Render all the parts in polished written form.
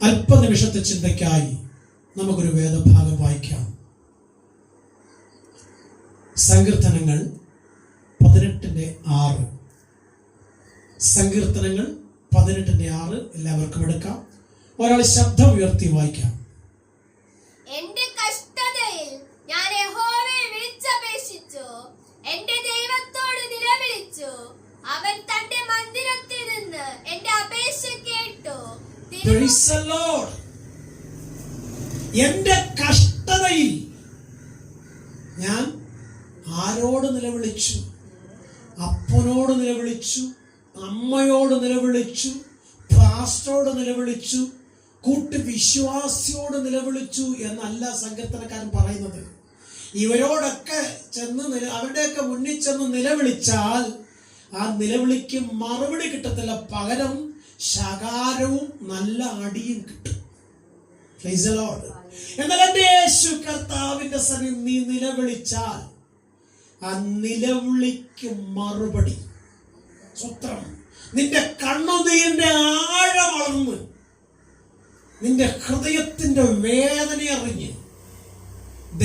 അല്പനിമിഷത്തെ ചിന്തയ്ക്കായി നമുക്കൊരു വേദഭാഗം വായിക്കാം. സങ്കീർത്തനങ്ങൾ 18:6. സങ്കീർത്തനങ്ങൾ 18:6 എല്ലാവർക്കും എടുക്കാം. ഒരാൾ ശബ്ദം ഉയർത്തി വായിക്കാം. എന്റെ കഷ്ടതയിൽ ഞാൻ യഹോവയെ വിളിച്ചപേക്ഷിച്ചു, എന്റെ ദൈവത്തോട് നിലവിളിച്ചു. അവൻ തന്റെ മന്ദിരത്തിൽ നിന്ന് എന്റെ അപേക്ഷ കേട്ടു. Praise the Lord. എന്റെ കഷ്ടതയിൽ ഞാൻ ആരോട് നിലവിളിച്ചു? അപ്പനോട് നിലവിളിച്ചു, അമ്മയോട് നിലവിളിച്ചു, പാസ്റ്ററോട് നിലവിളിച്ചു, കൂട്ടുവിശ്വാസിയോട് നിലവിളിച്ചു എന്നല്ല സങ്കീർത്തനക്കാരൻ പറയുന്നത്. ഇവരോടൊക്കെ ചെന്ന് അവരുടെയൊക്കെ മുന്നിൽ ചെന്ന് നിലവിളിച്ചാൽ ആ നിലവിളിക്ക് മറുപടി കിട്ടത്തില്ല, പകരം ശകാരവും നല്ല അടിയും കിട്ടും. Praise the Lord. എന്നാൽ എന്റെ യേശു കർത്താവിന്റെ സന്നിധിയിൽ നീ നിലവിളിച്ചാൽ ആ നിലവിളിക്ക് മറുപടി സ്വത്രം നിന്റെ കണ്ണുനീരിന്റെ ആഴമളന്ന് നിന്റെ ഹൃദയത്തിന്റെ വേദന അറിഞ്ഞ്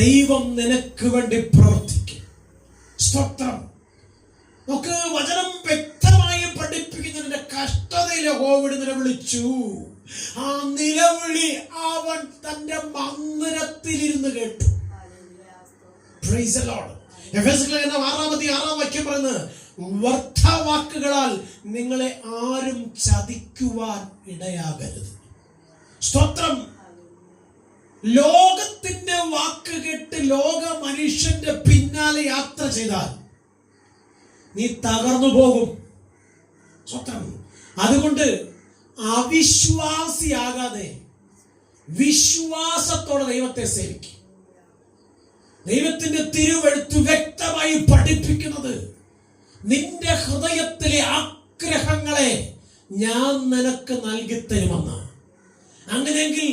ദൈവം നിനക്ക് വേണ്ടി പ്രവർത്തിക്കും. സ്തോത്രം. നമുക്ക് വചനം വ്യക്തമായി പഠിപ്പിക്കുന്നതിന്റെ കഷ്ടതയിൽ യഹോവയോട് നിലവിളിച്ചു. ആ നിലവിളി അവൻ തന്റെ മന്ദിരത്തിലിരുന്ന് കേട്ടു. Praise the Lord. എഫെസ്യർലേഖനം 6:6 പറയുന്നത്, വ്യർത്ഥവാക്കുകളാൽ നിങ്ങളെ ആരും ചതിക്കുവാൻ ഇടയാകരുത്. സ്തോത്രം. ലോകത്തിന്റെ വാക്ക് കേട്ട് ലോക മനുഷ്യന്റെ പിന്നാലെ യാത്ര ചെയ്താൽ നീ തകർന്നു പോകും. സ്വത്രം. അതുകൊണ്ട് അവിശ്വാസിയാകാതെ വിശ്വാസത്തോടെ ദൈവത്തെ സേവിക്കും. ദൈവത്തിന്റെ തിരുവെഴുത്ത് വ്യക്തമായി പഠിപ്പിക്കുന്നത് നിന്റെ ഹൃദയത്തിലെ ആഗ്രഹങ്ങളെ ഞാൻ നിനക്ക് നൽകി തരുമെന്ന്. അങ്ങനെയെങ്കിൽ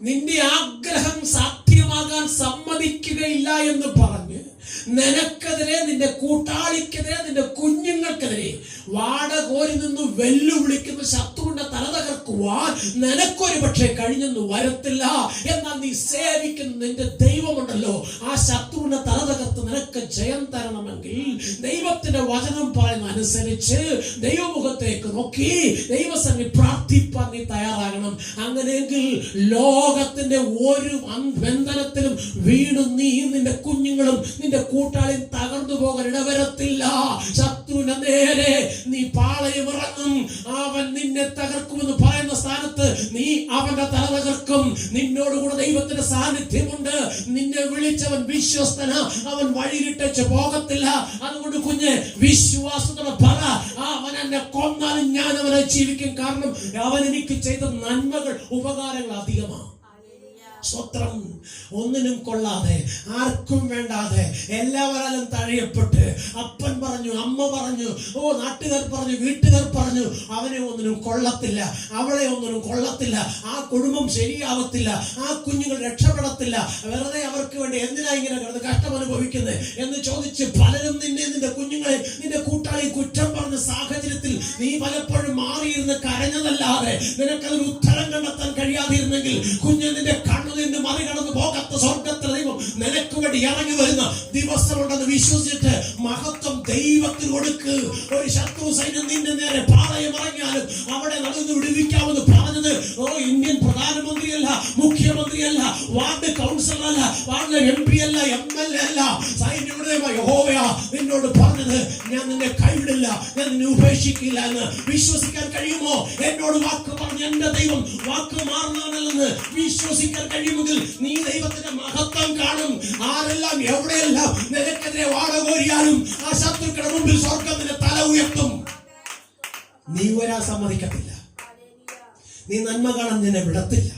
നിന്റെ ആഗ്രഹം സാധ്യമാകാൻ സമ്മതിക്കുകയില്ല എന്ന് പറഞ്ഞ് നിനക്കെതിരെ, നിന്റെ കൂട്ടാളിക്കെതിരെ, നിന്റെ കുഞ്ഞുങ്ങൾക്കെതിരെ വാടകോരി നിന്ന് വെല്ലുവിളിക്കുന്ന ശത്രുവിന്റെ തല തകർക്കുവാൻ നിനക്കൊരു പക്ഷേ കഴിഞ്ഞെന്ന് വരത്തില്ല. എന്നാൽ നീ സേവിക്കുന്ന നിന്റെ ദൈവമുണ്ടല്ലോ, ആ ശത്രുവിന്റെ തല തകർത്ത് നിനക്ക് ജയം തരണമെങ്കിൽ ദൈവത്തിന്റെ വചനം പറയുന്ന അനുസരിച്ച് ദൈവമുഖത്തേക്ക് നോക്കി ദൈവസന്നിധി പ്രാർത്ഥിപ്പാൻ നീ തയ്യാറാകണം. അങ്ങനെയെങ്കിൽ ലോകത്തിന്റെ ഒരു ബന്ധനത്തിലും വീണ് നീ, നിന്റെ കുഞ്ഞുങ്ങളും നിന്റെ കൂട്ടാളിയും തകർന്നു പോകാൻ ഇടവരത്തില്ല. ശത്രുവിന്റെ നേരെ നീ പാളയമിറങ്ങും, അവൻ നിന്നെ തകർക്കുമെന്ന് പറയുന്ന സ്ഥാനത്ത് നീ അവന്റെ തല തകർക്കും. നിന്നോടുകൂടെ ദൈവത്തിന്റെ സാന്നിധ്യമുണ്ട്. നിന്നെ വിളിച്ചവൻ വിശ്വസ്തന, അവൻ വഴിയിലിട്ടേച്ച് പോകത്തില്ല. അതുകൊണ്ട് കുഞ്ഞ് വിശ്വാസത്തോടെ പറ, അവൻ എന്നെ കൊന്നാലും ഞാൻ അവനെ ജീവിക്കും. കാരണം അവൻ എനിക്ക് ചെയ്ത നന്മകൾ, ഉപകാരങ്ങൾ അധികമാണ്. സ്വത്രം. ഒന്നിനും കൊള്ളാതെ, ആർക്കും വേണ്ടാതെ, എല്ലാവരാലും തഴയപ്പെട്ട് അപ്പൻ പറഞ്ഞു, അമ്മ പറഞ്ഞു, നാട്ടുകാർ പറഞ്ഞു, വീട്ടുകാർ പറഞ്ഞു, അവനെ ഒന്നിനും കൊള്ളത്തില്ല, അവളെ ഒന്നിനും കൊള്ളത്തില്ല, ആ കുടുംബം ശരിയാവത്തില്ല, ആ കുഞ്ഞുങ്ങൾ രക്ഷപ്പെടത്തില്ല, വെറുതെ അവർക്ക് വേണ്ടി എന്തിനാ ഇങ്ങനെ കഷ്ടം അനുഭവിക്കുന്നത് എന്ന് ചോദിച്ച് പലരും നിന്നെ, നിന്റെ കുഞ്ഞുങ്ങളെ, നിന്റെ കൂട്ടാളി കുറ്റം പറഞ്ഞ സാഹചര്യത്തിൽ നീ പലപ്പോഴും മാറിയിരുന്ന് കരഞ്ഞതല്ലാതെ നിനക്കതിന് ഉത്തരം കണ്ടെത്താൻ കഴിയാതിരുന്നെങ്കിൽ കുഞ്ഞ്, നിന്റെ കണ്ണുനിന്ന് മറികടന്ന് പോകാത്ത സ്വർഗത്തിലെ ദൈവം നിനക്ക് വേണ്ടി ഇറങ്ങി വരുന്ന ദിവസമുണ്ടെന്ന് വിശ്വസിച്ചിട്ട് മഹത്വം ദൈവത്തിന് കൊടുക്ക്. ഒരു ശത്രു സൈന്യം നിന്റെ നേരെ പാളയം ഇറങ്ങിയാലും അവിടെ നടന്ന് വിടുവിക്കാമെന്ന് പറഞ്ഞത് ഇന്ത്യൻ പ്രധാനമന്ത്രിയല്ല, മുഖ്യമന്ത്രിയല്ല, വാർഡ് കൗൺസിലറല്ല, വാർഡ് MP അല്ല, MLA അല്ല, സൈന്യയുടെ യഹോവയാ നിന്നോട് പറഞ്ഞത്, ഞാൻ നിന്നെ കൈവിടില്ല, ഞാൻ നിന്നെ ഉപേക്ഷിക്കില്ല എന്ന് വിശ്വസിക്കാൻ കഴിയുമോ? എന്നോട് വാക്ക് പറഞ്ഞ് എന്റെ ദൈവം വാക്ക് മാറുന്നവനല്ലെന്ന് വിശ്വസിക്കാൻ കഴിയുമെങ്കിൽ നീ ദൈവത്തിന്റെ മഹത്വം കാണും. ആരെല്ലാം എവിടെയെല്ലാം നിനക്കെതിരെ വാടകോരിയാലും ആ ശത്രുക്കളുടെ മുമ്പിൽ സ്വർഗം നിന്റെ തല ഉയർത്തും. നീ വരാൻ സമ്മതിക്കത്തില്ല. നീ നന്മ കാണാൻ നിന്നെ വിടത്തില്ല.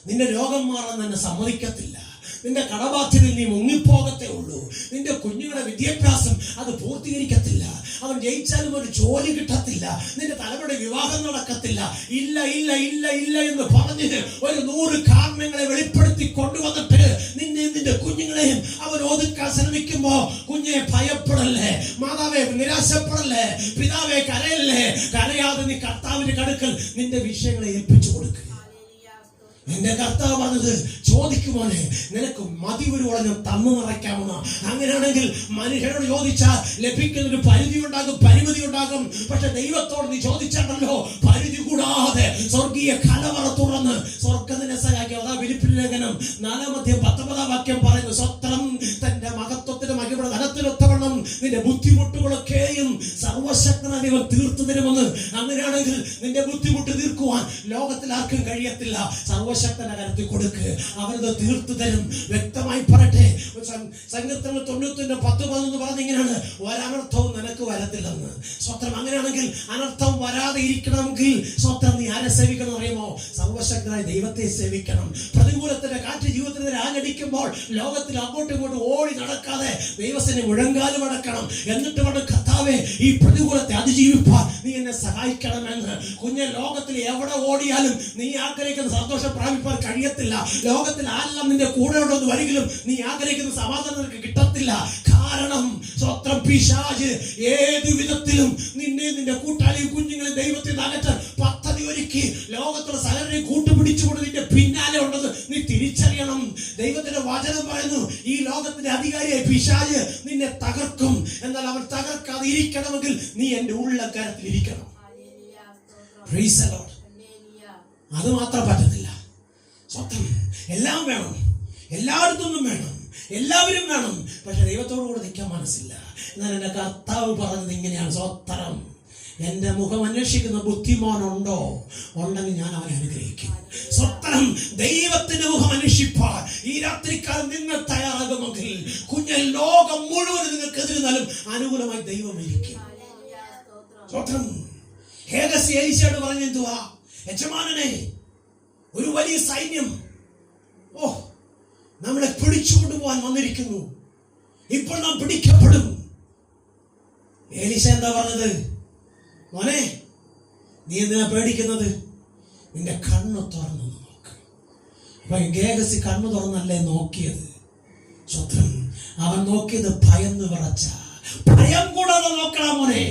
നിന്റെ രോഗം മാറാൻ നിന്നെ സമ്മതിക്കത്തില്ല. നിന്റെ കടബാധ്യതയിൽ നീ മുങ്ങിപ്പോകത്തേ ഉള്ളൂ. നിന്റെ കുഞ്ഞുങ്ങളുടെ വിദ്യാഭ്യാസം അത് പൂർത്തീകരിക്കത്തില്ല. അവൻ ജയിച്ചാലും ഒരു ജോലി കിട്ടത്തില്ല. നിന്റെ തലമുറയുടെ വിവാഹം നടക്കത്തില്ല. ഇല്ല ഇല്ല ഇല്ല ഇല്ല എന്ന് പറഞ്ഞ് ഒരു 100 കാരണങ്ങളെ വെളിപ്പെടുത്തി കൊണ്ടുവന്നിട്ട് നിന്നെ, നിന്റെ കുഞ്ഞുങ്ങളെയും അവൻ ഒതുക്കാൻ ശ്രമിക്കുമ്പോ കുഞ്ഞെ ഭയപ്പെടല്ലേ, മാതാവെ നിരാശപ്പെടല്ലേ, പിതാവെ കരയല്ലേ. കരയാതെ നീ കർത്താവിന്റെ കടുക്കൽ നിന്റെ വിഷയങ്ങളെ ഏൽപ്പിച്ചു കൊടുക്കുക. എന്റെ കർത്താവ് പറഞ്ഞത്, ചോദിക്കുമോനെ നിനക്ക് മതി വരുവോളം ഞാൻ തന്നു നിറയ്ക്കാമെന്ന്. അങ്ങനെയാണെങ്കിൽ മനുഷ്യനോട് ചോദിച്ചാൽ ലഭിക്കുന്നൊരു പരിധി ഉണ്ടാകും, പരിമിതി ഉണ്ടാകും. പക്ഷെ ദൈവത്തോട് നീ ചോദിച്ചാണല്ലോ പരിധി കൂടാതെ സ്വർഗീയ കലവറ തുറന്ന് സ്വർഗത്തിനെ സഹായിക്കും. അതാ ഫിലിപ്പിന്റെ ലേഖനം 4:19 പറയുന്നു, സ്വത്രം തന്റെ മഹത്വത്തിന്റെ മഹിമയുടെ ധനത്തിനൊത്തവണ്ണം നിന്റെ ബുദ്ധിമുട്ടുകളൊക്കെയും സർവശക്തനായ ദൈവം തീർത്തു തരുമെന്ന്. അങ്ങനെയാണെങ്കിൽ നിന്റെ ബുദ്ധിമുട്ട് തീർക്കുവാൻ ലോകത്തിൽ ആർക്കും കഴിയത്തില്ല. സർവശക്തന്റെ കരത്തിൽ കൊടുക്ക്, അവനത് തീർത്തു തരും. വ്യക്തമായി പറയട്ടെ, സങ്കീർത്തനം 90:10-11 പറഞ്ഞിങ്ങനെയാണ്, ഒരനർത്ഥവും നിനക്ക് വരത്തില്ലെന്ന്. സ്വത്രം. അങ്ങനെയാണെങ്കിൽ അനർത്ഥം വരാതെ ഇരിക്കണമെങ്കിൽ സ്വത്രം നീ ആരെ സേവിക്കണം അറിയുമോ? സർവശക്തനായ ദൈവത്തെ സേവിക്കണം. പ്രതികൂലത്തിന്റെ കാറ്റ് ജീവിതത്തിന് ആഞ്ഞടിക്കുമ്പോൾ ലോകത്തിൽ അങ്ങോട്ടും ഇങ്ങോട്ടും ഓടി നടക്കാതെ ദൈവത്തിന് മുഴങ്കാലും അടക്കണം. എന്നിട്ട് വേണം, കർത്താവേ ഈ പ്രതികൂലത്തെ അതിജീവിപ്പാൻ നീ എന്നെ സഹായിക്കണമെന്ന്. കുഞ്ഞ്, ലോകത്തിൽ എവിടെ ഓടിയാലും നീ ആഗ്രഹിക്കുന്ന സന്തോഷം പ്രാപിപ്പാൻ കഴിയത്തില്ല. ലോകത്തിൽ ആരെല്ലാം നിന്റെ കൂടെ ഉണ്ടെന്ന് വരികിലും നീ ആഗ്രഹിക്കുന്ന സമാധാനം നിനക്ക് കിട്ടത്തില്ല. കാരണം സ്വത്രം പിശാച് ഏത് വിധത്തിലും നിന്നെ നിന്റെ കൂട്ടാളിയും കുഞ്ഞുങ്ങളെ ദൈവത്തിൽ അകറ്റാൻ പദ്ധതി ഒരുക്കി ലോകത്തുള്ള സകലരെ കൂട്ടുപിടിച്ചുകൊണ്ട് നിന്റെ പിന്നാലെ ഉണ്ടെന്ന് നീ തിരിച്ചറിയണം. ദൈവത്തിന്റെ വചനം പറയുന്നു, ഈ ലോകത്തിന്റെ അധികാരിയായ പിശാച് നിന്നെ തകർക്കും. എന്നാൽ അവൻ തകർക്കാതെ ഇരിക്കണമെങ്കിൽ നീ എന്റെ ഉള്ളക്കരത്തിൽ ഇരിക്കണം. അത് മാത്രം പറ്റത്തില്ല. സ്വന്തം എല്ലാം വേണം, എല്ലായിടത്തൊന്നും വേണം, എല്ലാവരും വേണം. പക്ഷെ ദൈവത്തോടു കൂടെ നിൽക്കാൻ മനസ്സില്ല. എന്നാൽ എന്റെ കർത്താവ് പറഞ്ഞത് ഇങ്ങനെയാണ്, സ്വത്രം എന്റെ മുഖം അന്വേഷിക്കുന്ന ബുദ്ധിമാനുണ്ടോ? ഉണ്ടെങ്കിൽ ഞാൻ അവനെ അനുഗ്രഹിക്കും. സ്വത്രം ദൈവത്തിന്റെ മുഖം അന്വേഷിപ്പാൻ ഈ രാത്രിക്കാലം നിങ്ങൾ തയ്യാറാകുമെങ്കിൽ കുഞ്ഞ്, ലോകം മുഴുവൻ നിങ്ങൾക്കെതിരുന്നാലും അനുകൂലമായി ദൈവം ഇരിക്കും. സ്വത്രം. ഹേഗസി എലീശയോട് പറഞ്ഞെന്തുവാ? യജമാനനെ, ഒരു വലിയ സൈന്യം നമ്മളെ പിടിച്ചുകൊണ്ടുപോകാൻ വന്നിരിക്കുന്നു, ഇപ്പോൾ നാം പിടിക്കപ്പെടും. എലീശ എന്താ പറഞ്ഞത്? മോനെ, നീ എന്തിനാ പേടിക്കുന്നത്? നിന്റെ കണ്ണ് തുറന്നു നോക്ക്. അപ്പൊ ഗേഹസി കണ്ണു തുറന്നല്ലേ നോക്കിയത്? സ്വത്രം. അവൻ നോക്കിയത് ഭയന്ന് വിറച്ച. ഭയം കൂടാതെ നോക്കണം മോനെ.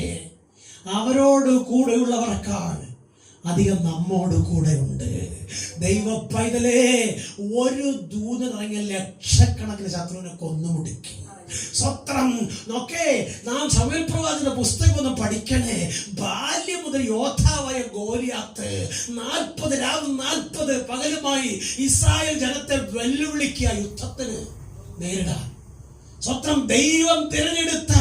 അവരോട് കൂടെയുള്ളവർക്കാൾ അധികം നമ്മോട് കൂടെ ഉണ്ട്. ദൈവ പൈതലേ, ഒരു ദൂതൻ ഇറങ്ങിയ ലക്ഷക്കണക്കിന് ശത്രുവിനെ കൊന്നുമുടിക്കും. സ്വത്രം. നോക്കേ, നാം ശമൂവേൽ പ്രവാചകന്റെ പുസ്തകം ഒന്ന് പഠിക്കണേ. ബാല്യം മുതൽ യോദ്ധാവായ ഗോലിയാത്ത് 40 രാവും 40 പകലുമായി ഇസ്രായേൽ ജനത്തെ വെല്ലുവിളിക്കുക, യുദ്ധത്തിന് നേരിടാൻ. സ്വത്രം. ദൈവം തിരഞ്ഞെടുത്ത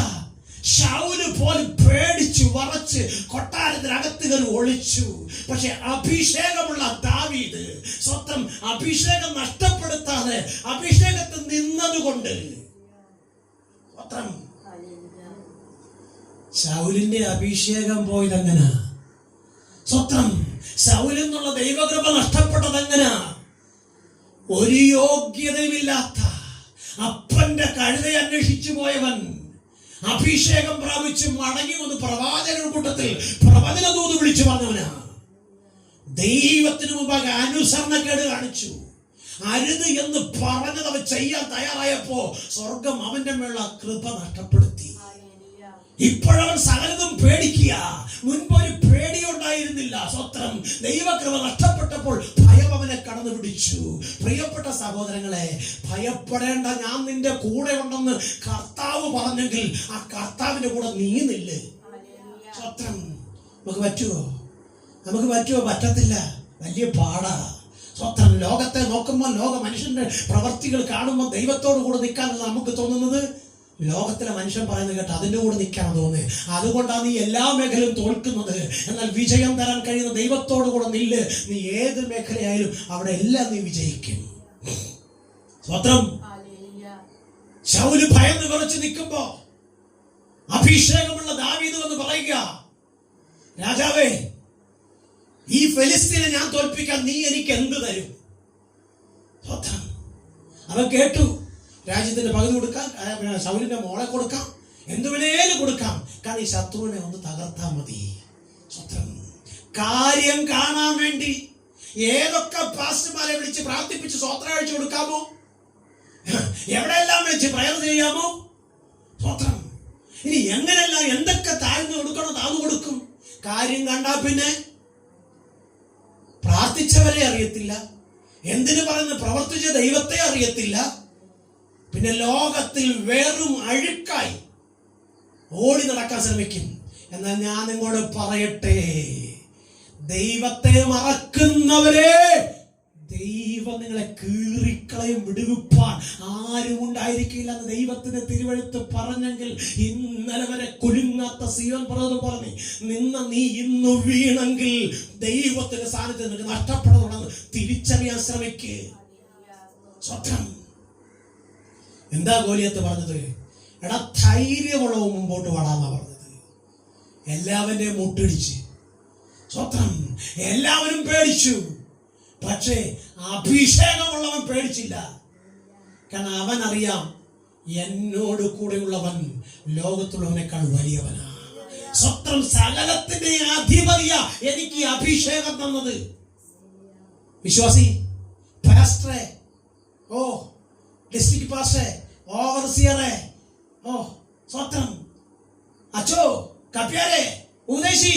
ശൗല് പോലും പേടിച്ചു വറച്ച് കൊട്ടാരത്തിനകത്ത് കയറി ഒളിച്ചു. പക്ഷെ അഭിഷേകമുള്ള ദാവീദ് സ്വന്തം അഭിഷേകം നഷ്ടപ്പെടുത്താതെ അഭിഷേകത്തിൽ നിന്നതുകൊണ്ട് സ്വന്തം ശൗലിന്റെ അഭിഷേകം പോയതെങ്ങനെ? സ്വന്തം ശൗലിൽ നിന്നുള്ള ദൈവകൃപ നഷ്ടപ്പെട്ടതെങ്ങനെ? ഒരു യോഗ്യതയുമില്ലാത്ത അപ്പന്റെ കഴുതയെ അന്വേഷിച്ചു പോയവൻ അഭിഷേകം പ്രാപിച്ച് മടങ്ങി വന്ന് പ്രവാചകരുടെ കൂട്ടത്തിൽ പ്രവചന ദൂത് വിളിച്ചു പറഞ്ഞവനാ. ദൈവത്തിന് മുമ്പാകെ അനുസരണക്കേട് കാണിച്ചു. അരുത് എന്ന് പറഞ്ഞത് അവൻ ചെയ്യാൻ തയ്യാറായപ്പോ സ്വർഗം അവന്റെ മേലുള്ള കൃപ നഷ്ടപ്പെടുത്തി. ഇപ്പോഴവൻ സകലതും പേടിക്കുക. മുൻപ് ഒരു പേടിയുണ്ടായിരുന്നില്ല. സ്വത്രം. ദൈവകൃപ നഷ്ടപ്പെട്ടപ്പോൾ ഭയം അവനെ കടന്നു പിടിച്ചു. പ്രിയപ്പെട്ട സഹോദരങ്ങളെ, ഭയപ്പെടേണ്ട, ഞാൻ നിന്റെ കൂടെ ഉണ്ടെന്ന് കർത്താവ് പറഞ്ഞെങ്കിൽ ആ കർത്താവിന്റെ കൂടെ നീന്നില്ലേ? സ്വത്രം. നമുക്ക് പറ്റുമോ? നമുക്ക് പറ്റുമോ? പറ്റത്തില്ല. വലിയ പാടാ. സ്വത്രം. ലോകത്തെ നോക്കുമ്പോൾ, ലോക മനുഷ്യന്റെ പ്രവർത്തികൾ കാണുമ്പോൾ ദൈവത്തോട് കൂടെ നിൽക്കാനുള്ള നമുക്ക് തോന്നുന്നത് ലോകത്തിലെ മനുഷ്യൻ പറയുന്നത് കേട്ട് അതിൻ്റെ കൂടെ നിൽക്കാൻ തോന്നേ. അതുകൊണ്ടാണ് നീ എല്ലാ മേഖലയും തോൽക്കുന്നത്. എന്നാൽ വിജയം തരാൻ കഴിയുന്ന ദൈവത്തോട് കൂടെ നില്ല്. നീ ഏത് മേഖലയായാലും അവിടെ എല്ലാം നീ വിജയിക്കും. സ്വത്രം. ശൗല് ഭയന്ന് വിറച്ച് നിൽക്കുമ്പോ അഭിഷേകമുള്ള ദാവീദ് എന്ന് പറയുക, രാജാവേ, ഈ ഫെലിസ്തീനെ ഞാൻ തോൽപ്പിക്കാൻ നീ എനിക്ക് എന്ത് തരും? സ്വത്രം. അവൻ കേട്ടു, രാജ്യത്തിന്റെ പകുതി കൊടുക്കാം, ശൗലിന്റെ മോളെ കൊടുക്കാം, എന്തുവിനേലും കൊടുക്കാം, കാരണം ഈ ശത്രുവിനെ ഒന്ന് തകർത്താൽ മതി. സ്വത്രം. കാര്യം കാണാൻ വേണ്ടി ഏതൊക്കെ പാസ്റ്റർമാരെ വിളിച്ച് പ്രാർത്ഥിപ്പിച്ച് സ്വത്രം അഴിച്ചു കൊടുക്കാമോ? എവിടെയെല്ലാം വിളിച്ച് പ്രയർ ചെയ്യാമോ? സ്വത്രം. ഇനി എങ്ങനെയെല്ലാം എന്തൊക്കെ താഴ്ന്നു കൊടുക്കണോ താഴ്ന്നു കൊടുക്കും. കാര്യം കണ്ടാ പിന്നെ പ്രാർത്ഥിച്ചവരെ അറിയത്തില്ല, എന്തിനു പറയുന്നു? പ്രവർത്തിച്ച ദൈവത്തെ അറിയത്തില്ല, പിന്നെ ലോകത്തിൽ വെറും അഴുക്കായി ഓടി നടക്കാൻ ശ്രമിക്കും. എന്നാൽ ഞാൻ നിങ്ങളോട് പറയട്ടെ, ദൈവത്തെ മറക്കുന്നവരെ ദൈവം നിങ്ങളെ കീറിക്കളയും, വിടുവിപ്പാൻ ആരും ഉണ്ടായിരിക്കില്ല എന്ന് ദൈവത്തിന്റെ തിരുവഴുത്ത് പറഞ്ഞെങ്കിൽ ഇന്നലെ വരെ കുലുങ്ങാത്ത സിയോൻ പർവ്വതം പറഞ്ഞു നിന്ന നീ ഇന്ന് വീണെങ്കിൽ ദൈവത്തിന്റെ സാന്നിധ്യം നിനക്ക് നഷ്ടപ്പെടുന്നുണ്ടെന്ന് തിരിച്ചറിയാൻ ശ്രമിക്കുക. സ്വത്രം എന്താ ഗോലിയത്ത് പറഞ്ഞത്? എടാ, ധൈര്യമുള്ളവ മുമ്പോട്ട് പാടാന്നാ പറഞ്ഞത്. എല്ലാവരുടെയും മുട്ടിടിച്ച് സ്വത്രം എല്ലാവരും പേടിച്ചു. പക്ഷേ അഭിഷേകമുള്ളവൻ പേടിച്ചില്ല. കാരണം അവൻ അറിയാം, എന്നോട് കൂടെയുള്ളവൻ ലോകത്തുള്ളവനേക്കാൾ വലിയവനാ. സ്വത്രം സകലത്തിന്റെ അധിപതിയാ എനിക്ക് അഭിഷേകം തന്നത്. വിശ്വാസി, പാസ്റ്ററെ, ഡിസ്ട്രിക്ട് പാസ്റ്ററെ, ഓവർസിയറെ, സ്വത്രം അച്ചോ, കപ്പ്യാരെ, ഉപദേശി,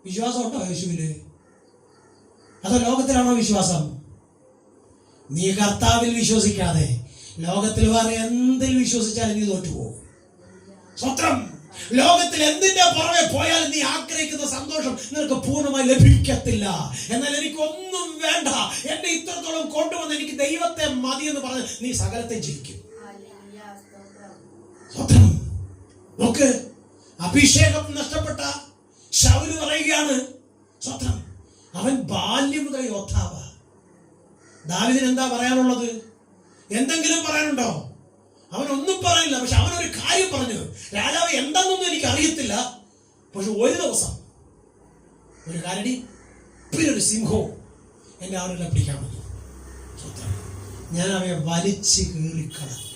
വിശ്വാസം ഉണ്ടോ യേശുവില്? അതോ ലോകത്തിലാണോ വിശ്വാസം? നീ കർത്താവിൽ വിശ്വസിക്കാതെ ലോകത്തിൽ വേറെ എന്തിൽ വിശ്വസിച്ചാലും നീ തോറ്റുപോകും. സ്വത്രം ലോകത്തിൽ എന്തിന്റെ പുറമെ പോയാലും നീ ആഗ്രഹിക്കുന്ന സന്തോഷം നിനക്ക് പൂർണ്ണമായി ലഭിക്കത്തില്ല. എന്നാൽ എനിക്കൊന്നും വേണ്ട, എന്നെ ഇത്രത്തോളം കൊണ്ടുവന്ന് എനിക്ക് ദൈവത്തെ മതി എന്ന് പറഞ്ഞ് നീ സകലത്തെ ജയിക്കും. സ്വത്രം നോക്ക്, അഭിഷേകം നഷ്ടപ്പെട്ട ശൗല് പറയുകയാണ്, സ്വത്രം അവൻ ബാല്യം മുതൽ യോദ്ധാവാ. ദാവീദിന് എന്താ പറയാനുള്ളത്? എന്തെങ്കിലും പറയാനുണ്ടോ? അവനൊന്നും പറയില്ല. പക്ഷെ അവനൊരു കാര്യം പറഞ്ഞു, രാജാവ് എന്താണെന്നൊന്നും എനിക്ക് അറിയത്തില്ല, പക്ഷെ ഒരു ദിവസം ഒരു കരടി പിന്നെ ഒരു സിംഹവും എന്റെ ആളുകളെ പിടിക്കാൻ വന്നു. ഞാൻ അവയെ വലിച്ചു കീറിക്കളഞ്ഞു.